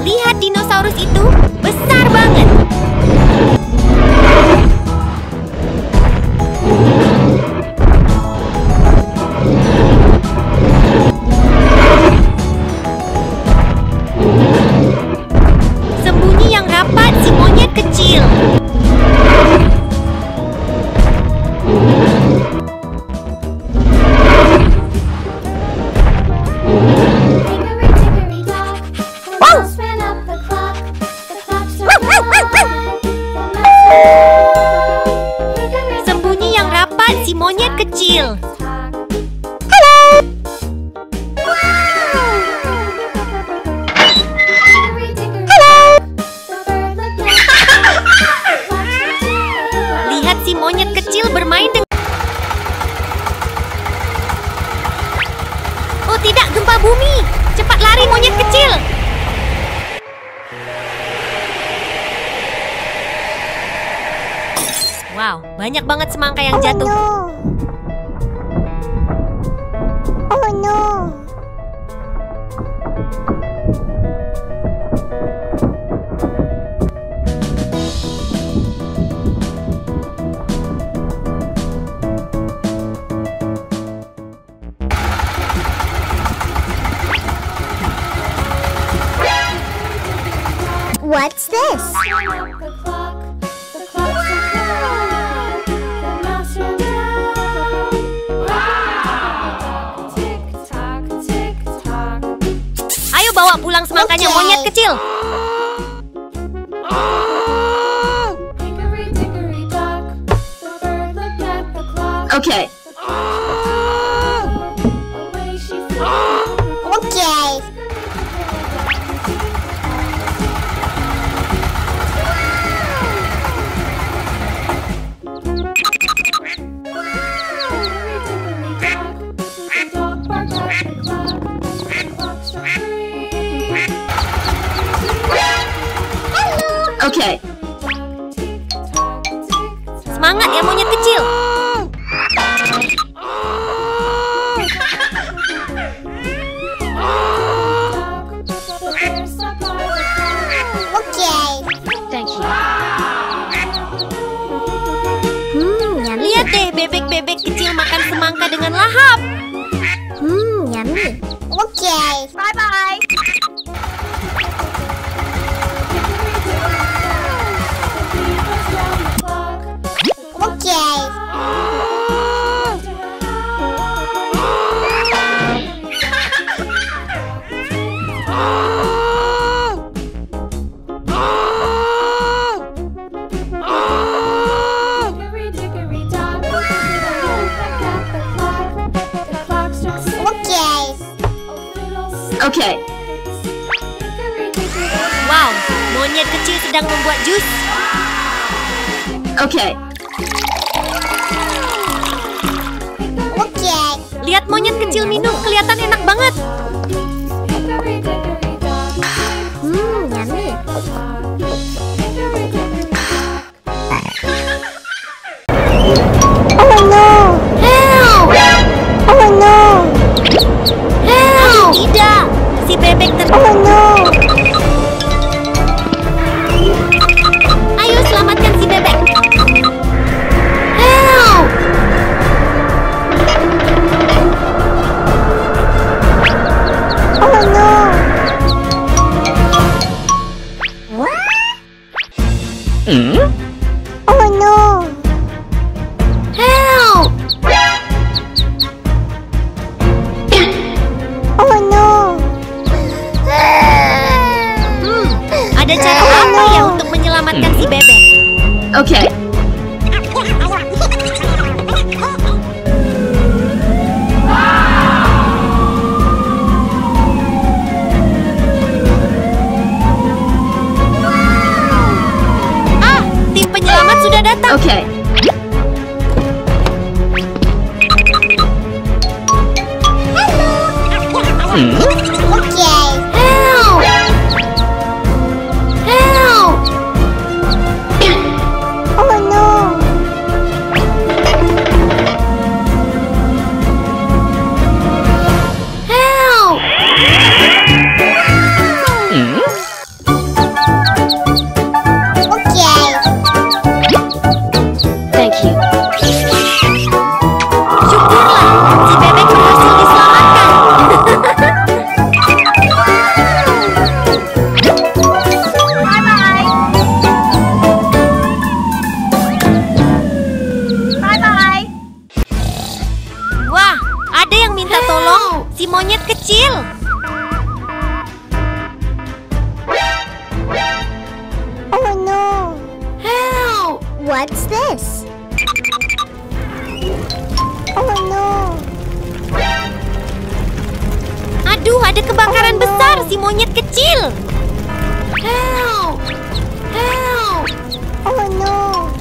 Lihat dinosaurus itu, besar banget. Sembunyi yang rapat si monyet kecil. Hickory dickory dock, the mouse ran up the clock. The clock struck 9. The mouse Hickory Sembunyi yang rapat si monyet kecil. talk. Hickory dickory dock, the bird looked up. The clock struck 10. Lihat si monyet kecil bermain dengan... Oh tidak, gempa bumi. Cepat lari monyet kecil. Wow, banyak banget semangka yang jatuh. Oh no. What's this? Ran up the clock. The clock struck 9. The mouse ran down. Tick tock, tick tock. Ayo bawa pulang semangkanya Oke. monyet kecil. Hickory dickory dock, the bird looked at the clock. Okay. Away she flew. Okay. Hickory dickory dock, the dog barked at the clock. The clock struck 3. Okay. Tick tock, tick tock. Semangat ya monyet kecil. The bear sat by the clock. Okay. Thank you. Yummy. Lihat deh bebek-bebek kecil makan semangka dengan lahap. Yummy. Okay. Bye-bye. Okay. Hickory dickory dock, the dog barked at the clock. The clock struck 6. Okay. Oh, fiddle Okay. sticks. Hickory dickory dock. Wow, Monyet kecil sedang membuat jus. Okay. Oke. Lihat monyet kecil minum, kelihatan enak banget. Yummy. Oh no. Help! Oh no. Help! Tidak, si bebek Oh no. Ayo selamatkan si bebek. Help! Oh no. Oh no. Help! Oh no. Ada cara apa ya untuk menyelamatkan si bebek? Okay. Tim penyelamat sudah datang. Okay. Oke. Help! Help! Oh no. Help! Oke. Thank you. Syukurlah, si bebek berhasil diselamatkan. Bye-bye. Wah, ada yang minta tolong, si monyet kecil. Oh no. Help! What's this? Oh no. Aduh, ada kebakaran besar, si monyet kecil. Help! Help! Oh no.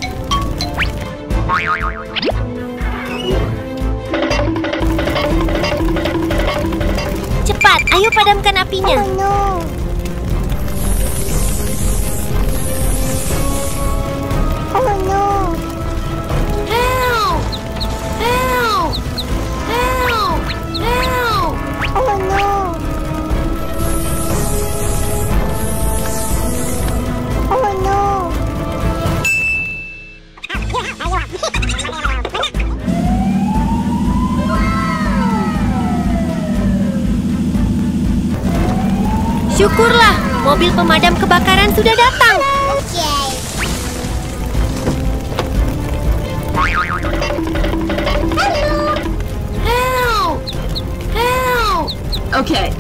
Cepat, ayo padamkan apinya. Oh no. Oh no. Help! Help! Help! Help! Oh no. Oh no. Syukurlah, mobil pemadam kebakaran sudah datang. Oke. Help! Help! Okay.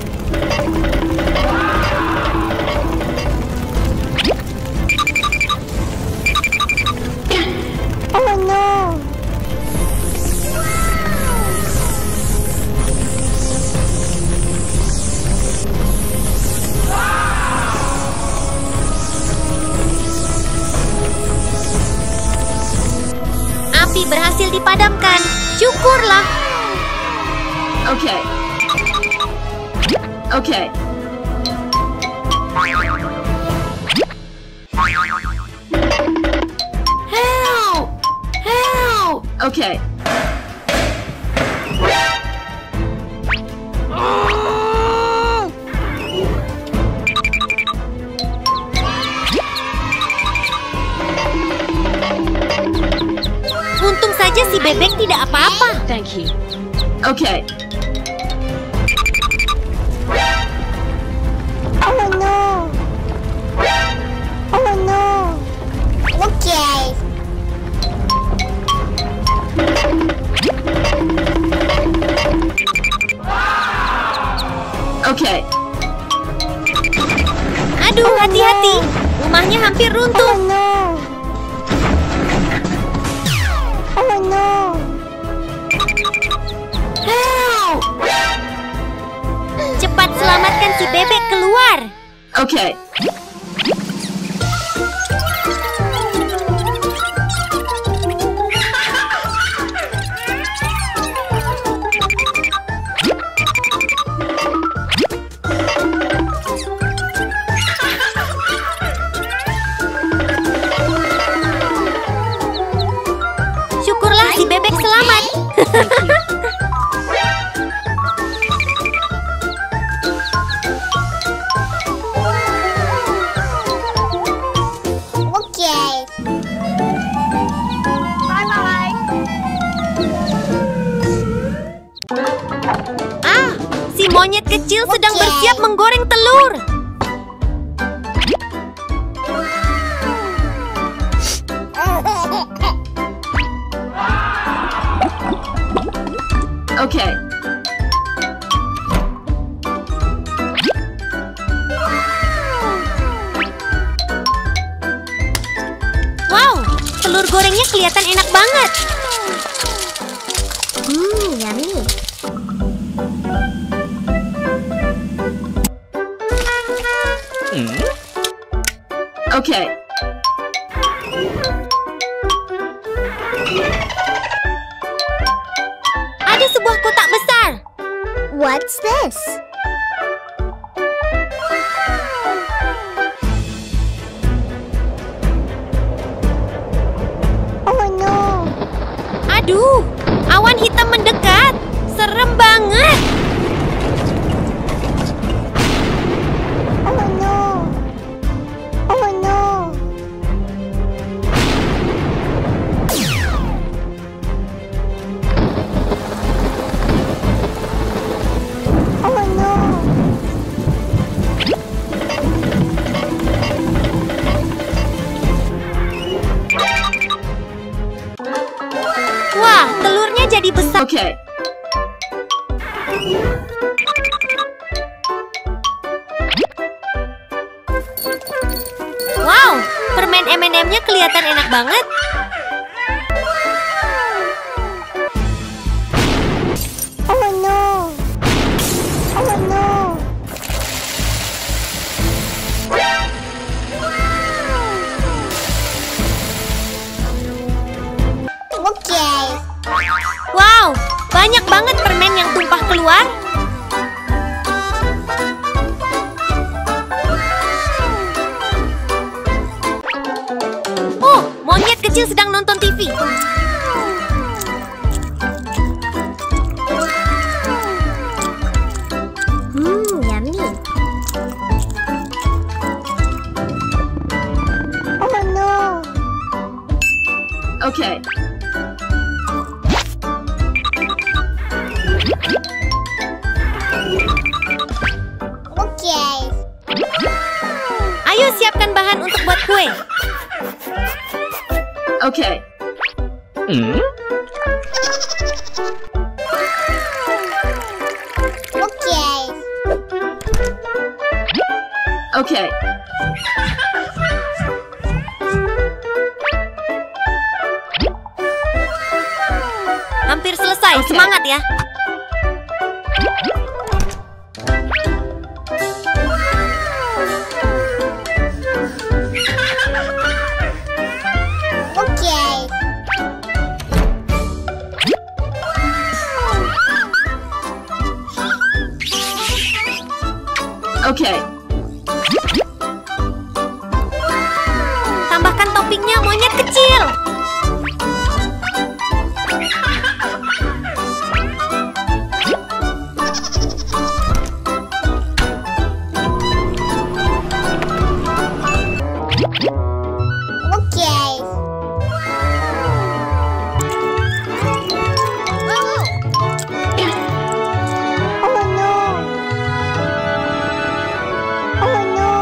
Oh no. Api berhasil dipadamkan. Syukurlah. Okay. Okay. Help! Help! Okay. Untung saja si bebek tidak apa-apa. Thank you. Okay. Oh no. Oh no. Oke. Okay. Aduh, hati-hati. Rumahnya hampir Oh runtuh. no. Oh no. Help! Cepat selamatkan si bebek keluar. Okay. Si monyet kecil sedang bersiap menggoreng telur. Okay. Wow, telur gorengnya kelihatan enak banget. Yummy. Okay. Ada sebuah kotak besar. What's this? Oh no. Aduh, awan hitam mendekat. Serem banget. Oh no. Oh no. Oh no. Wah, telurnya jadi besar. Okay. Wow, permen M&M-nya kelihatan enak banget. Oh no. Oh no. Okay. Wow, banyak banget permen yang tumpah keluar. Oh, monyet kecil sedang nonton TV. Yummy. Oh no. Okay. Okay. Ayo siapkan bahan untuk buat kue. Okay. Okay. Okay. Hampir selesai. Oke. Semangat ya. Okay. Okay. Tambahkan toppingnya monyet kecil. Okay. Oh no. Oh no.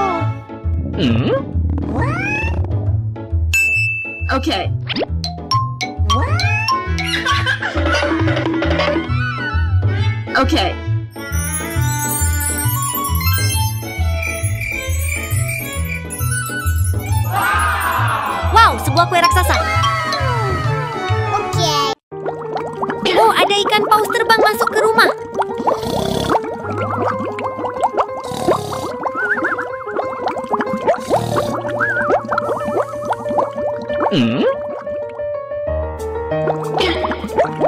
Okay. Okay. Wow, sebuah kue raksasa. Okay. Oh, ada ikan paus terbang masuk ke rumah.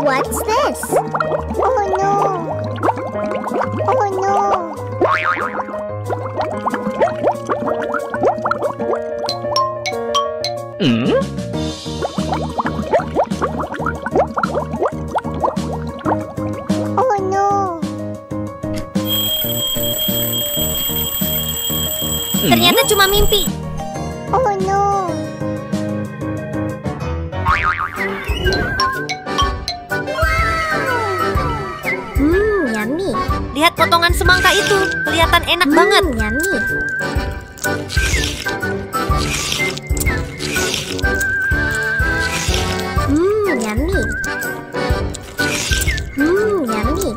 What's this? Oh no. Oh no. Oh no. Ternyata cuma mimpi. Oh no. Yummy. Lihat potongan semangka itu, kelihatan enak banget. Yummy. Yummy. Yummy.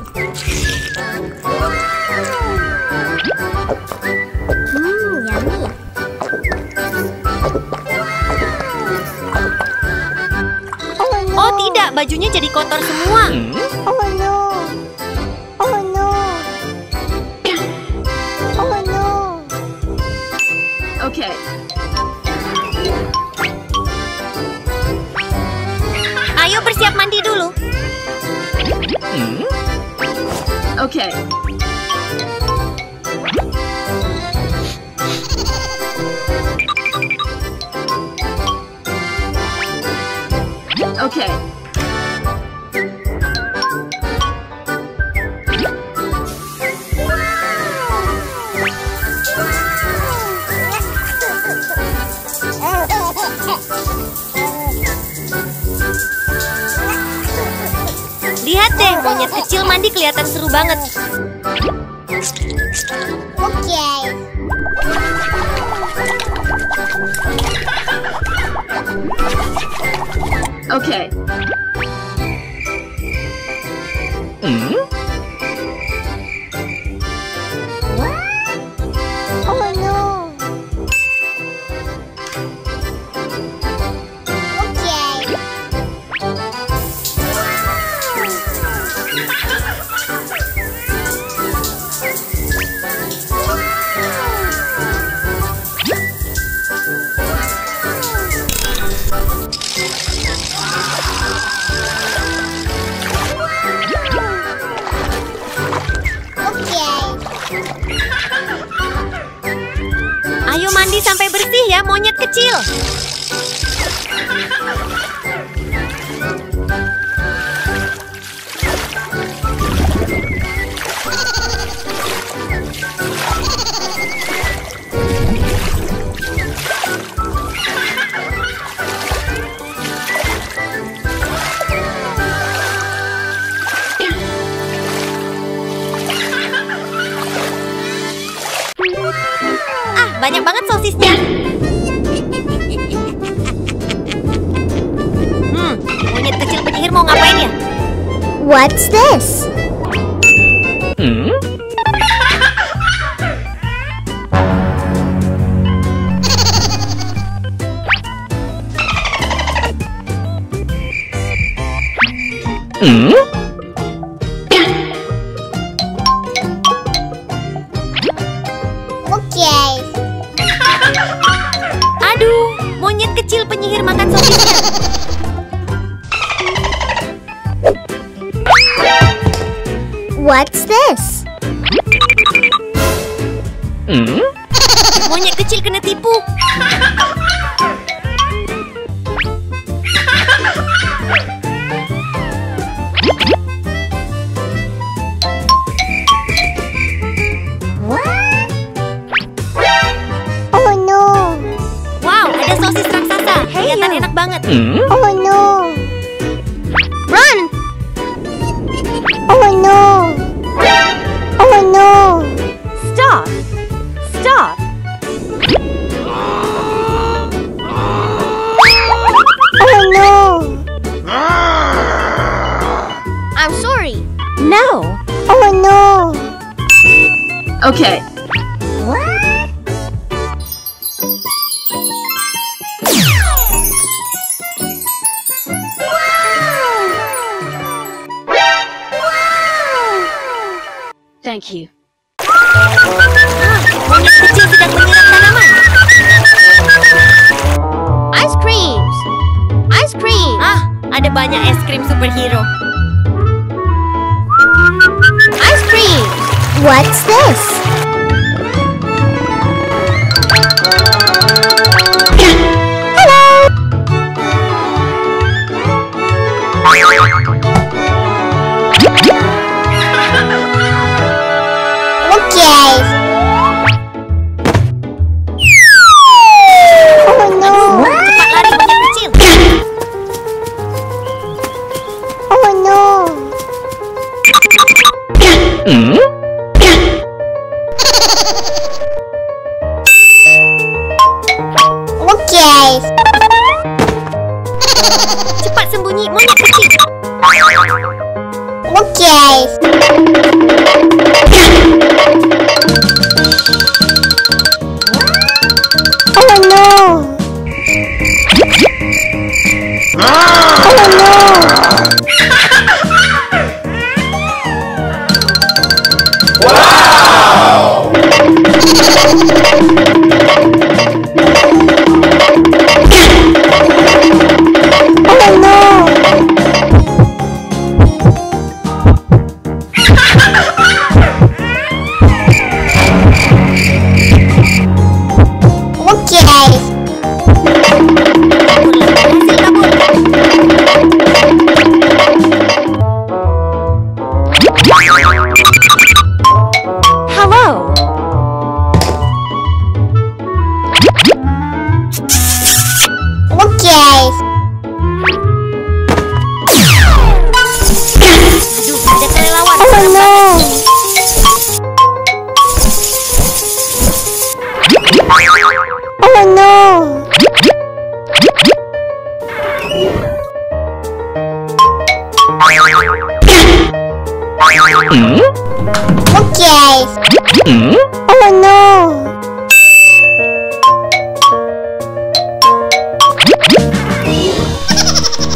Yummy. Oh tidak, bajunya jadi kotor semua. Oh no. Oh no. Oh no. Okay. Ayo bersiap mandi dulu. Okay. Okay. Lihat deh, monyet kecil mandi kelihatan seru banget. Okay. Okay. Oh no. Okay. Ayo mandi sampai bersih ya, monyet kecil. Banyak banget sosisnya. Monyet kecil penyihir mau ngapain ya? What's this? Okay. Aduh, monyet kecil penyihir makan sosisnya. What's this? Monyet kecil kena tipu. Oh no. Wow, ada sosis raksasa. Kelihatan enak banget. Oh no. Run! Oh no. Oh no. Stop! Stop! Oh no. I'm sorry. No! Oh no. Okay. Thank you. Monyet kecil sedang menyiram tanaman. Ice creams. Ice cream. Ada banyak es krim superhero. Ice cream. What's this? Okay. Oh no. Cepat lari monyet kecil. Oh no.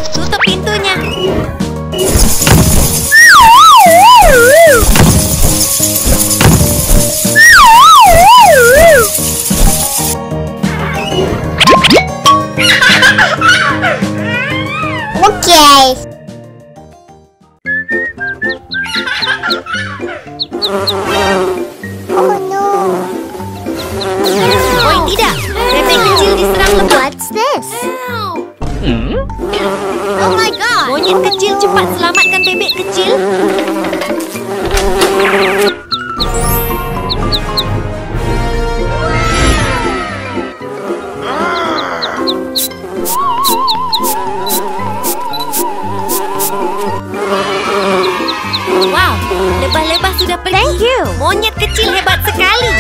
Tutup pintunya. Oh tidak, bebek kecil diserang lebah. What's this? Oh my god! Monyet kecil, cepat selamatkan bebek kecil. Wow, lebah-lebah sudah pergi. Thank you. Monyet kecil hebat sekali.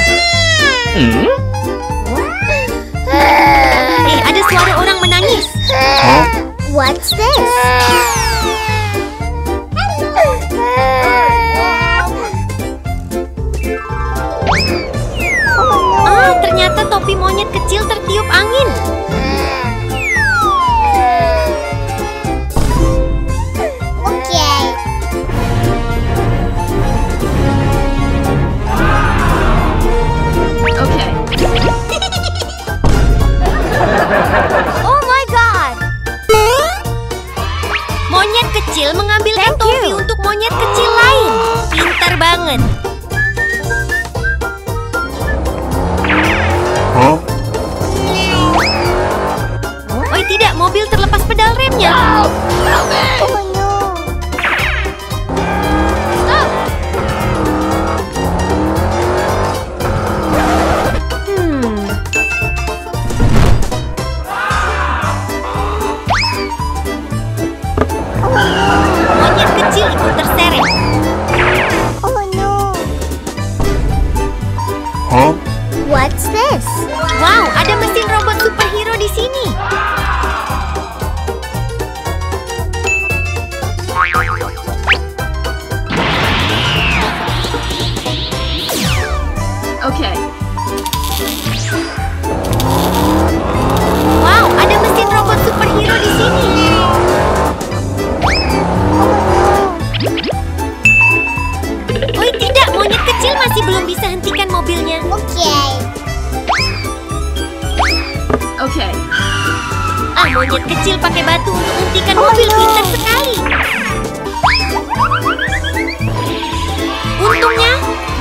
Ada suara orang menangis. What's this? Ternyata topi monyet kecil tertiup angin. Okay. Oh my god! Monyet kecil mengambilkan Thank topi you. untuk monyet kecil lain. Pintar banget. Oh tidak, mobil terlepas pedal remnya. Monyet kecil ikut terseret. What's this? Wow, ada mesin robot superhero di sini. Okay. Wow, ada mesin robot superhero di sini. Oh tidak, monyet kecil masih belum bisa hentikan mobilnya. Okay. Monyet kecil pakai batu untuk hentikan mobil. Pintar sekali. Untungnya,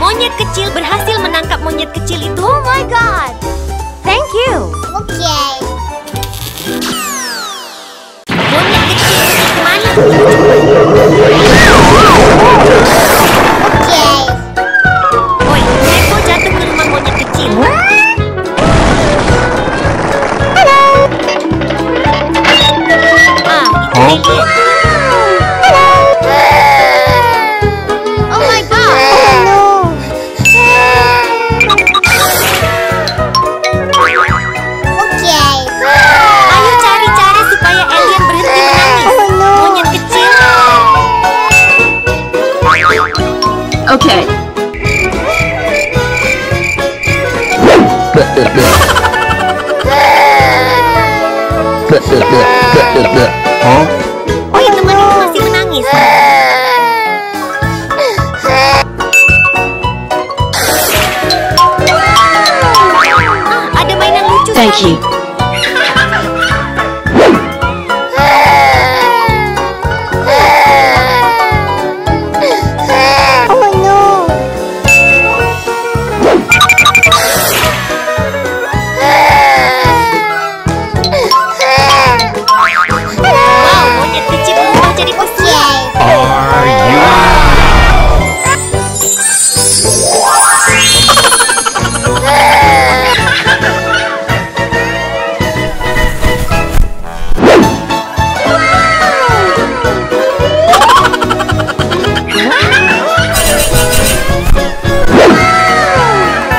monyet kecil berhasil menangkap monyet kecil itu. Oh my god! Thank you. Monyet kecil pergi kemana? Oi, Neko jatuh ke rumah monyet kecil. Itu Lily. Oh my god! Ayo cari cara supaya alien berhenti menangis. Monyet kecil. Okay. Oh ya, teman itu masih menangis. Mochi. Oh no! Wow, monyet kecil berubah jadi pesia.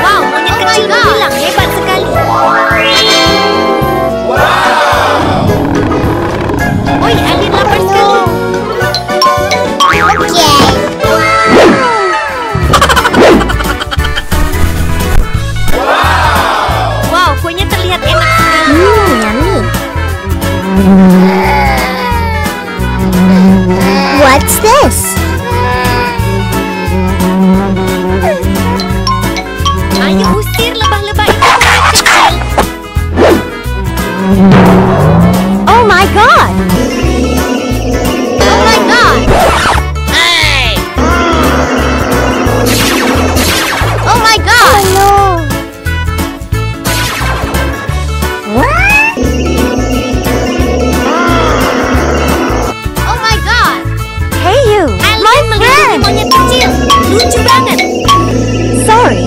Wow, monyet kecil menghilang. Hebat sekali. Oi, alien lapar sekali. Wow, kuenya terlihat enak sekali. Yummy. What's this? Ayo usir lebah-lebah itu, monyet kecil. Oh my god! Oh my god. Hey! Oh my god. Oh no! What? Oh my god. Hey you! Alien melindungi monyet kecil. Lucu banget. Sorry.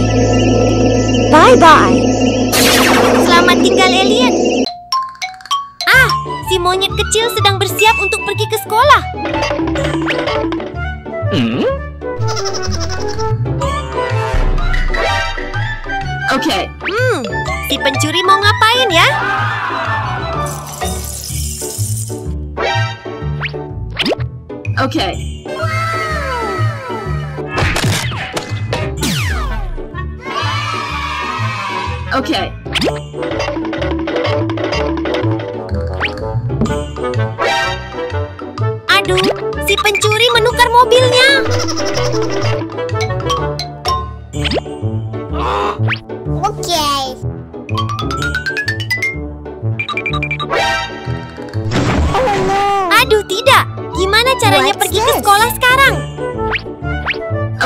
Bye-bye. Selamat tinggal, alien. Ah, si monyet kecil sedang bersiap untuk pergi ke sekolah. Okay. Si pencuri mau ngapain ya? Okay. Okay. Aduh, si pencuri menukar mobilnya. Okay. Oh no! Aduh, tidak. Gimana caranya What's pergi ke this? sekolah sekarang?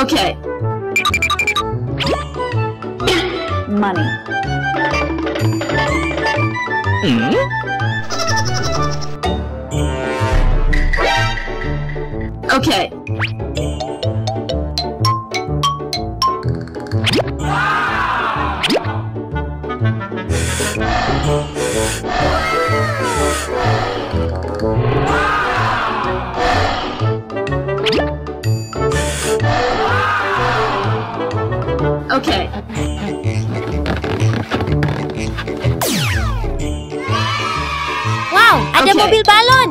Okay. Money. Okay. Okay. Wow, ada Oke. mobil balon.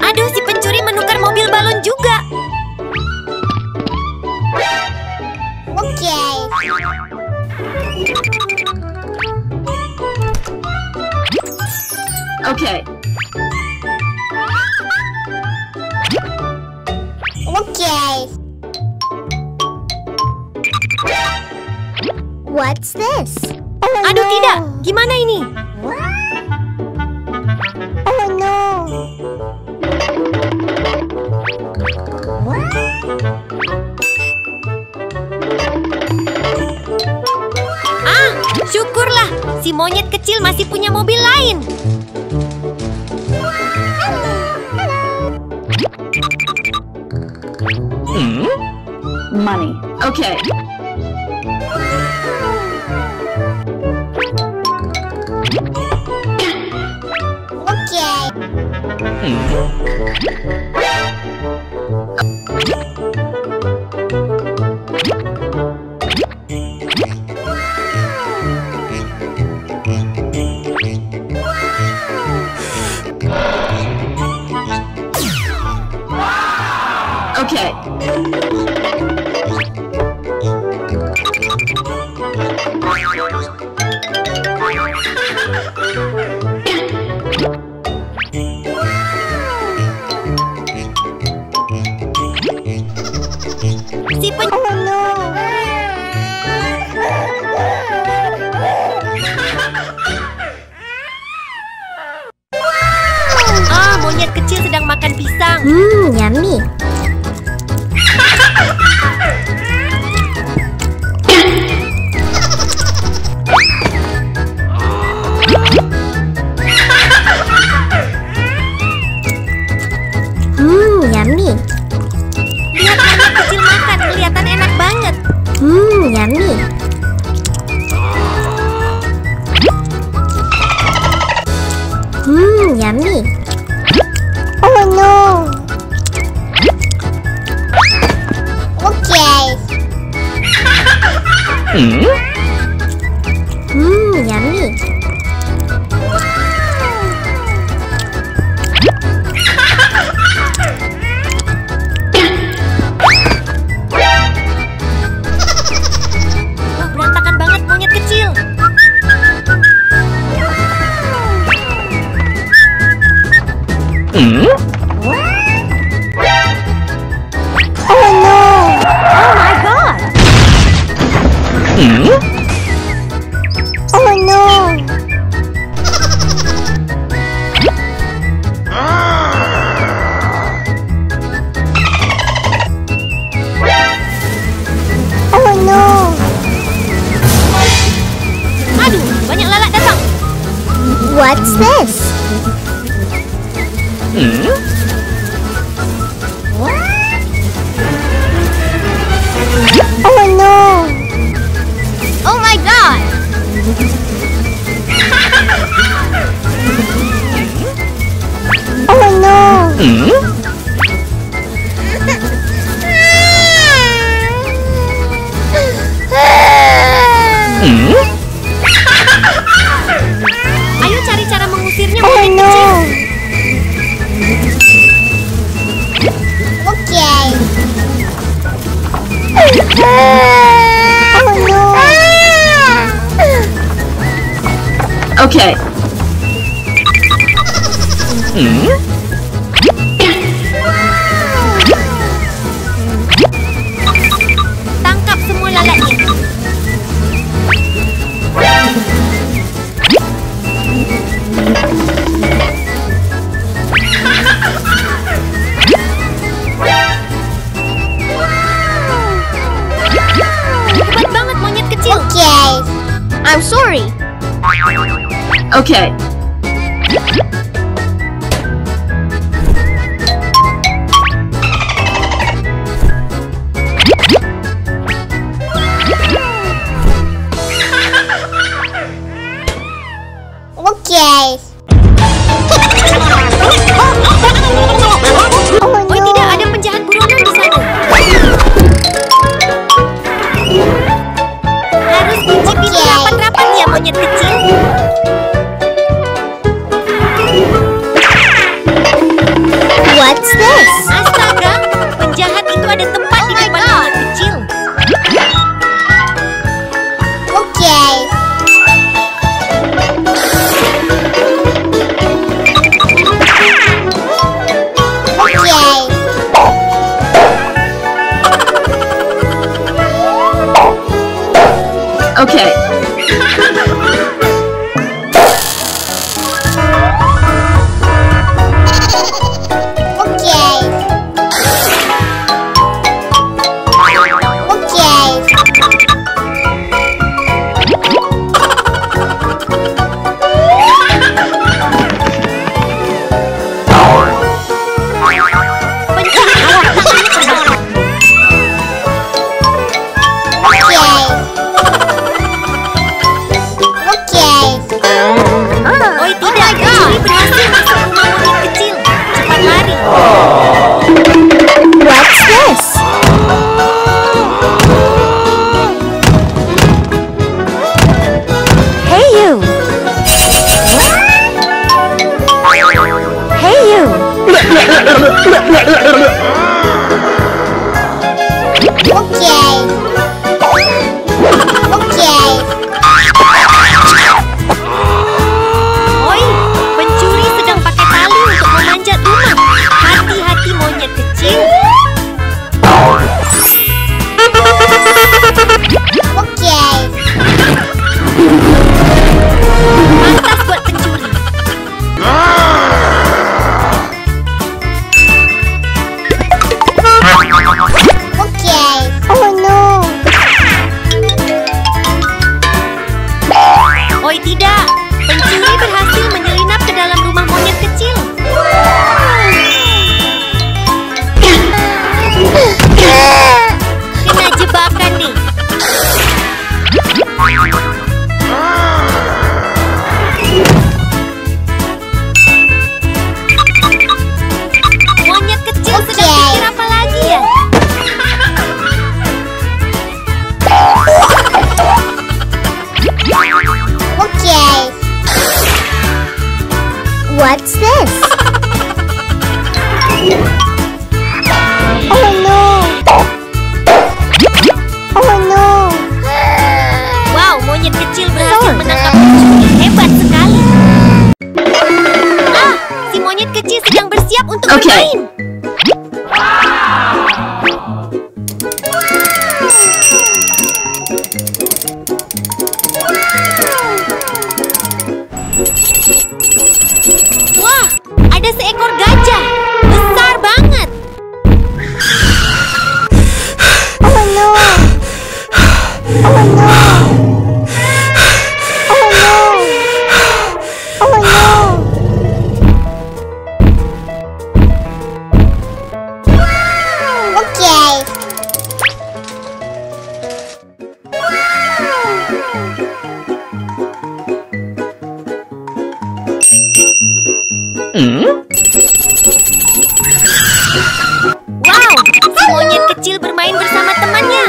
Aduh, si pencuri menukar mobil balon juga. Okay. Okay. Okay. What's this? Oh Aduh, no. tidak. Gimana ini? Oh no. Ah, syukurlah. Si monyet kecil masih punya mobil lain. Money. Okay. Okay. Okay. Yummy. Wah, berantakan banget monyet kecil. Oh no! Oh my god! Oh no! Oh no! Aduh, banyak lalat datang. What's this? Oh no! Oh my god. Oh no! Ayo cari cara mengusirnya Oh monyet no! kecil. Okay. Oh no! Okay. Tangkap semua lalatnya. Hebat banget monyet kecil. Okay. I'm sorry. Okay. Okay. Oh Oh no! tidak, ada penjahat buronan di sana. Harus kunci pintu Oke. rapat-rapat ya monyet kecil. What's this? Astaga, penjahat itu ada tempat di depan monyet kecil. Okay. Okay. Okay. Okay. Okay. Pencuri harap tangannya terbang. Okay. Oh tidak, pencuri berhasil masuk rumah monyet kecil. Cepat lari. What's this? Hey you! Hey you! Okay. Okay. Oi, pencuri sedang pakai tali untuk memanjat rumah. Hati-hati monyet kecil. Okay. Pantas buat pencuri. Okay. Oh no. Oi tidak, pencuri berhasil menyelinap ke dalam rumah monyet kecil. Kena jebakan nih. Monyet kecil sedang Oke. pikir apa lagi ya? What's this? Oh no! Oh no! Wow, monyet kecil berhasil menangkap pencuri. Hebat sekali. Ah, si monyet kecil sedang bersiap untuk Oke. bermain. Wah, ada seekor gajah. Besar banget. Oh no! Oh no! Oh no! Oh no! Okay. Wow, si monyet kecil bermain bersama temannya.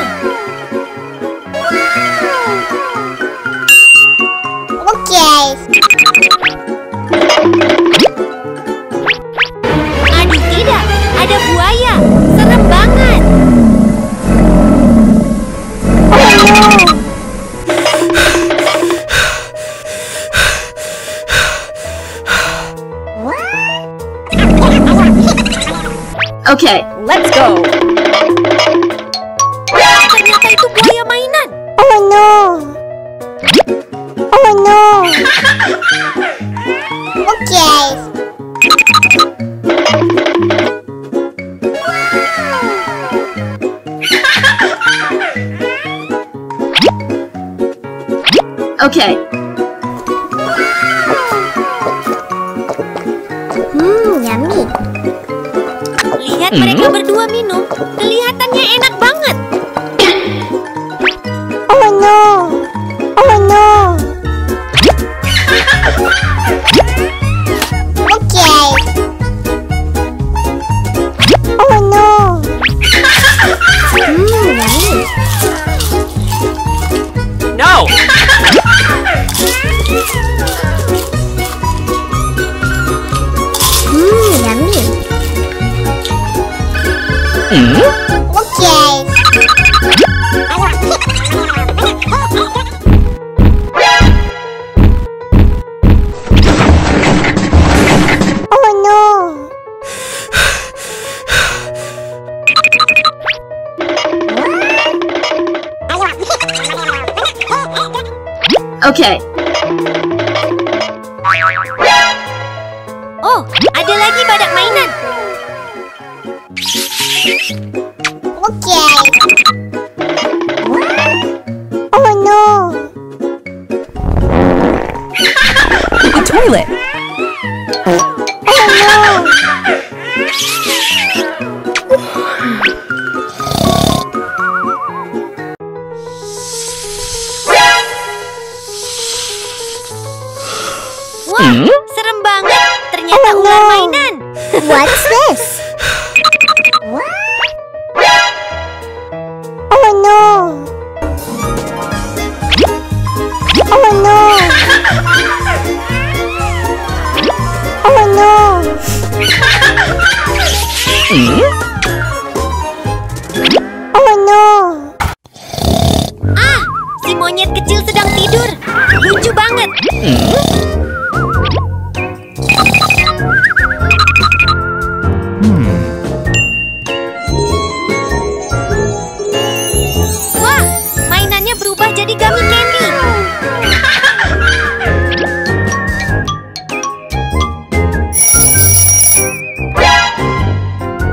Okay. Aduh tidak, ada buaya. Serem banget. Okay. Let's go. Ternyata itu buaya mainan. Oh no! Oh no! Okay. Okay. Yummy. Lihat mereka berdua minum. Kelihatannya enak banget. Oh no! Oh no! Okay. Oh no! Yummy. No! Yummy. Okay. Oh no! Okay. Oh, ada lagi badak mainan. Okay. Oh no! A toilet. Oh no! Wah, serem banget. Ternyata Oh, ular no. mainan. What's this? Oh no! Oh no! Oh no! Oh no! Ah, si monyet kecil sedang tidur. Lucu banget. Wah, mainannya berubah jadi gummy candy.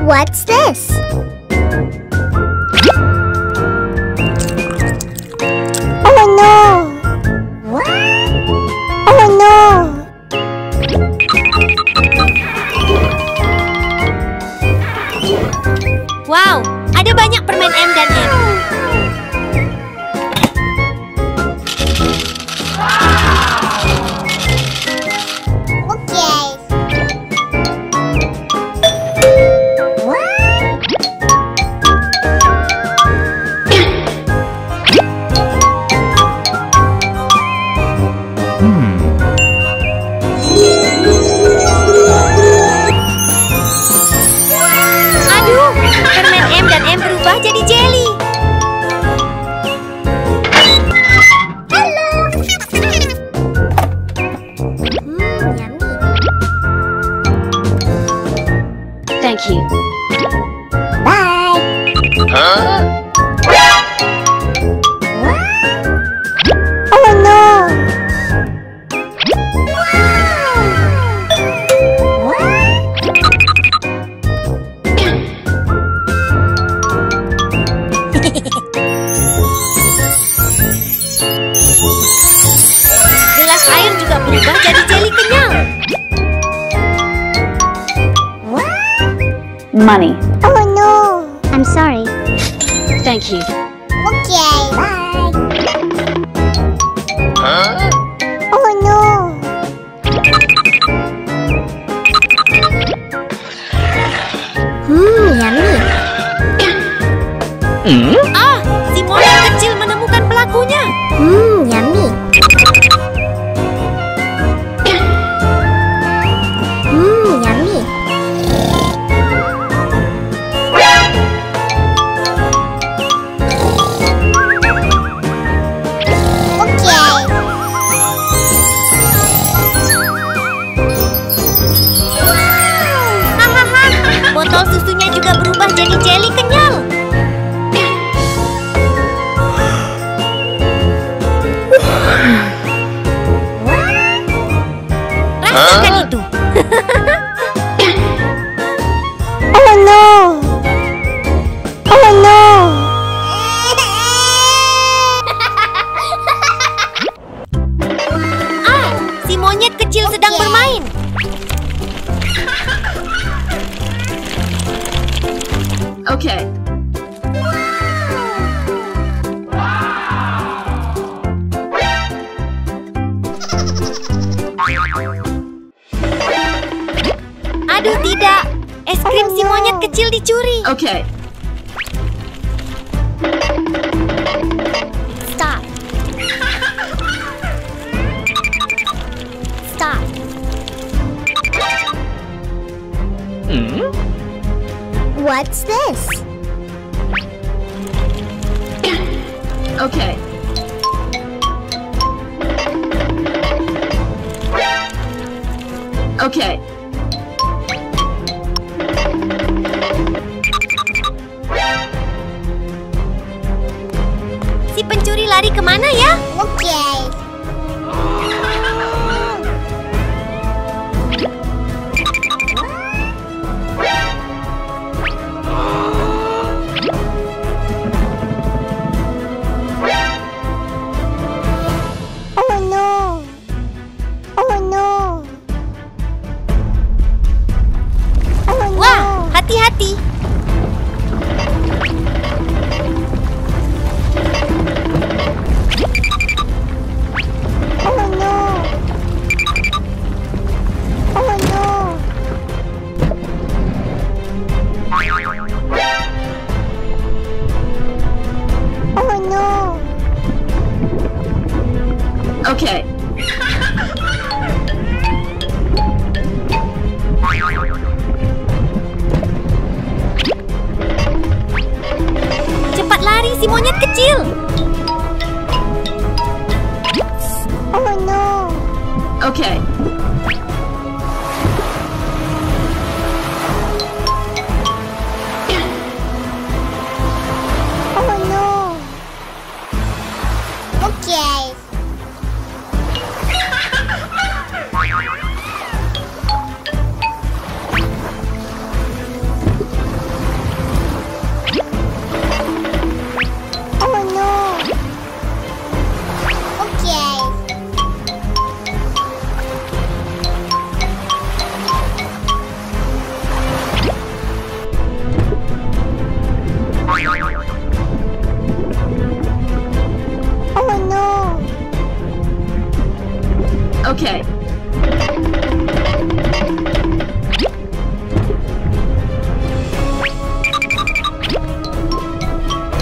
What's this? Oh no! Oh no! Wow, ada banyak permen M dan M. Okay. Air juga berubah jadi jeli kenyal. Money. Oh no. I'm sorry. Thank you. Okay. Bye. Oh no. Yummy. Ah, si monyet kecil menemukan pelakunya. Yummy. Yummy. Okay. Hahaha, botol susunya juga berubah jadi jeli kenyal. Rasakan itu. Oh no. Oh no. Ah, si monyet kecil sedang bermain. Okay. Aduh tidak, es krim si monyet kecil dicuri. Okay. Stop. Stop. What's this? Okay. Okay. Si pencuri lari kemana ya? Okay. Oh no. Oh no. Oh no. Wah, hati-hati. Oh no. Oh no. Oh no. Okay. Cepat lari si monyet kecil. Oh no. Okay. Oh no. Okay. Oh no. Okay. Oh no. Okay.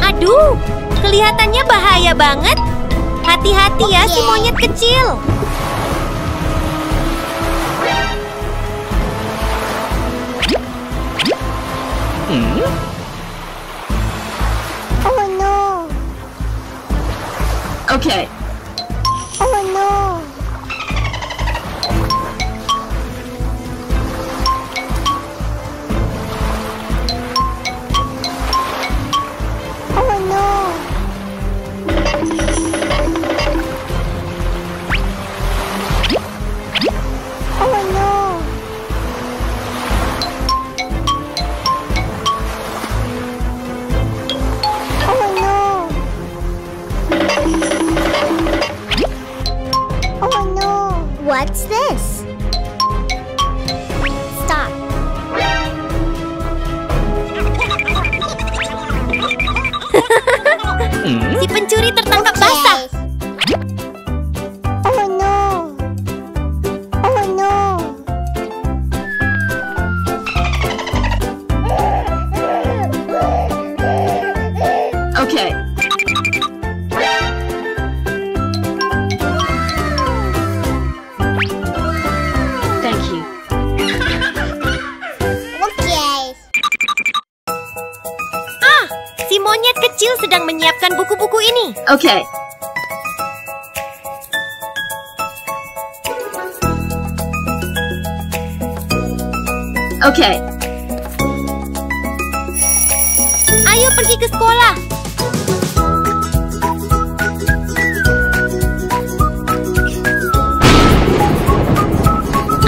Aduh, kelihatannya bahaya banget. Hati-hati ya si monyet kecil. Oh no. Okay. Oh no. Oh no. What's this? Stop. Si pencuri tertangkap basah. Oh no. Oh no. Okay. Thank you. Okay. Ah, si monyet kecil sedang menyiapkan buku-buku ini. Okay. Okay. Ayo pergi ke sekolah.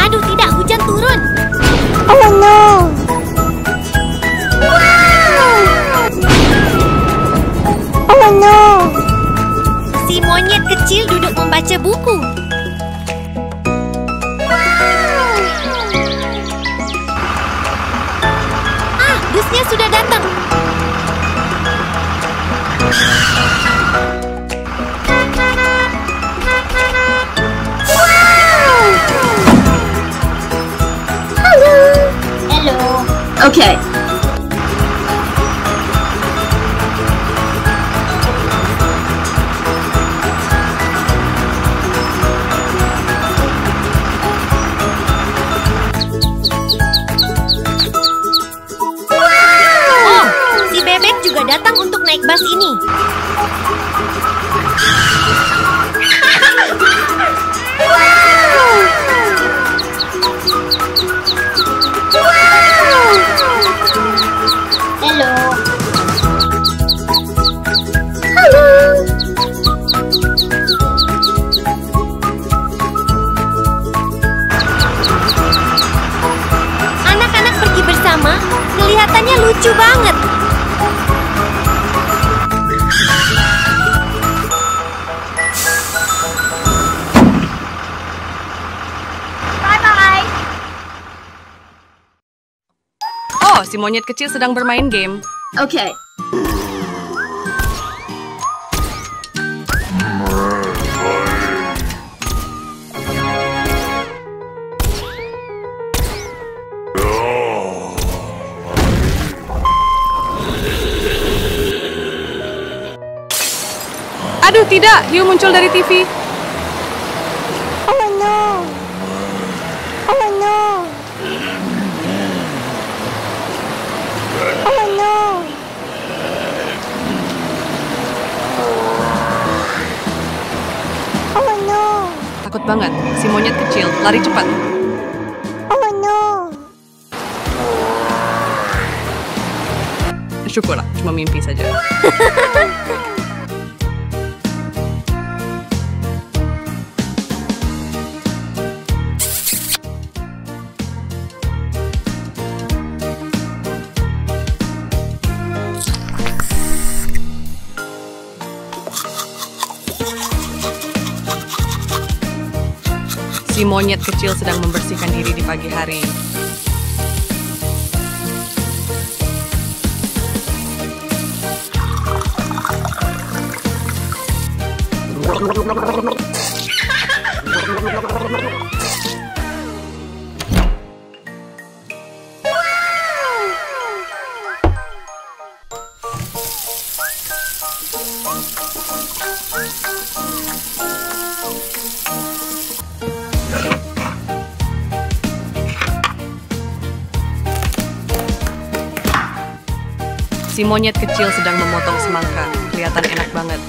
Aduh, tidak, hujan turun. Oh no. Oh no. Si monyet kecil duduk membaca buku. Ah, busnya sudah datang. Hello. Okay. Oh, si bebek juga datang untuk naik bus ini. Hello. Anak-anak pergi bersama, kelihatannya lucu banget. Oh, si monyet kecil sedang bermain game. Okay. Aduh, tidak. Hiu muncul dari TV. Oh no. Oh no. Oh no. Oh no. Takut banget. Si monyet kecil lari cepat. Oh no. Syukurlah, cuma mimpi saja. Si monyet kecil sedang membersihkan diri di pagi hari. Si monyet kecil sedang memotong semangka. Kelihatan enak banget.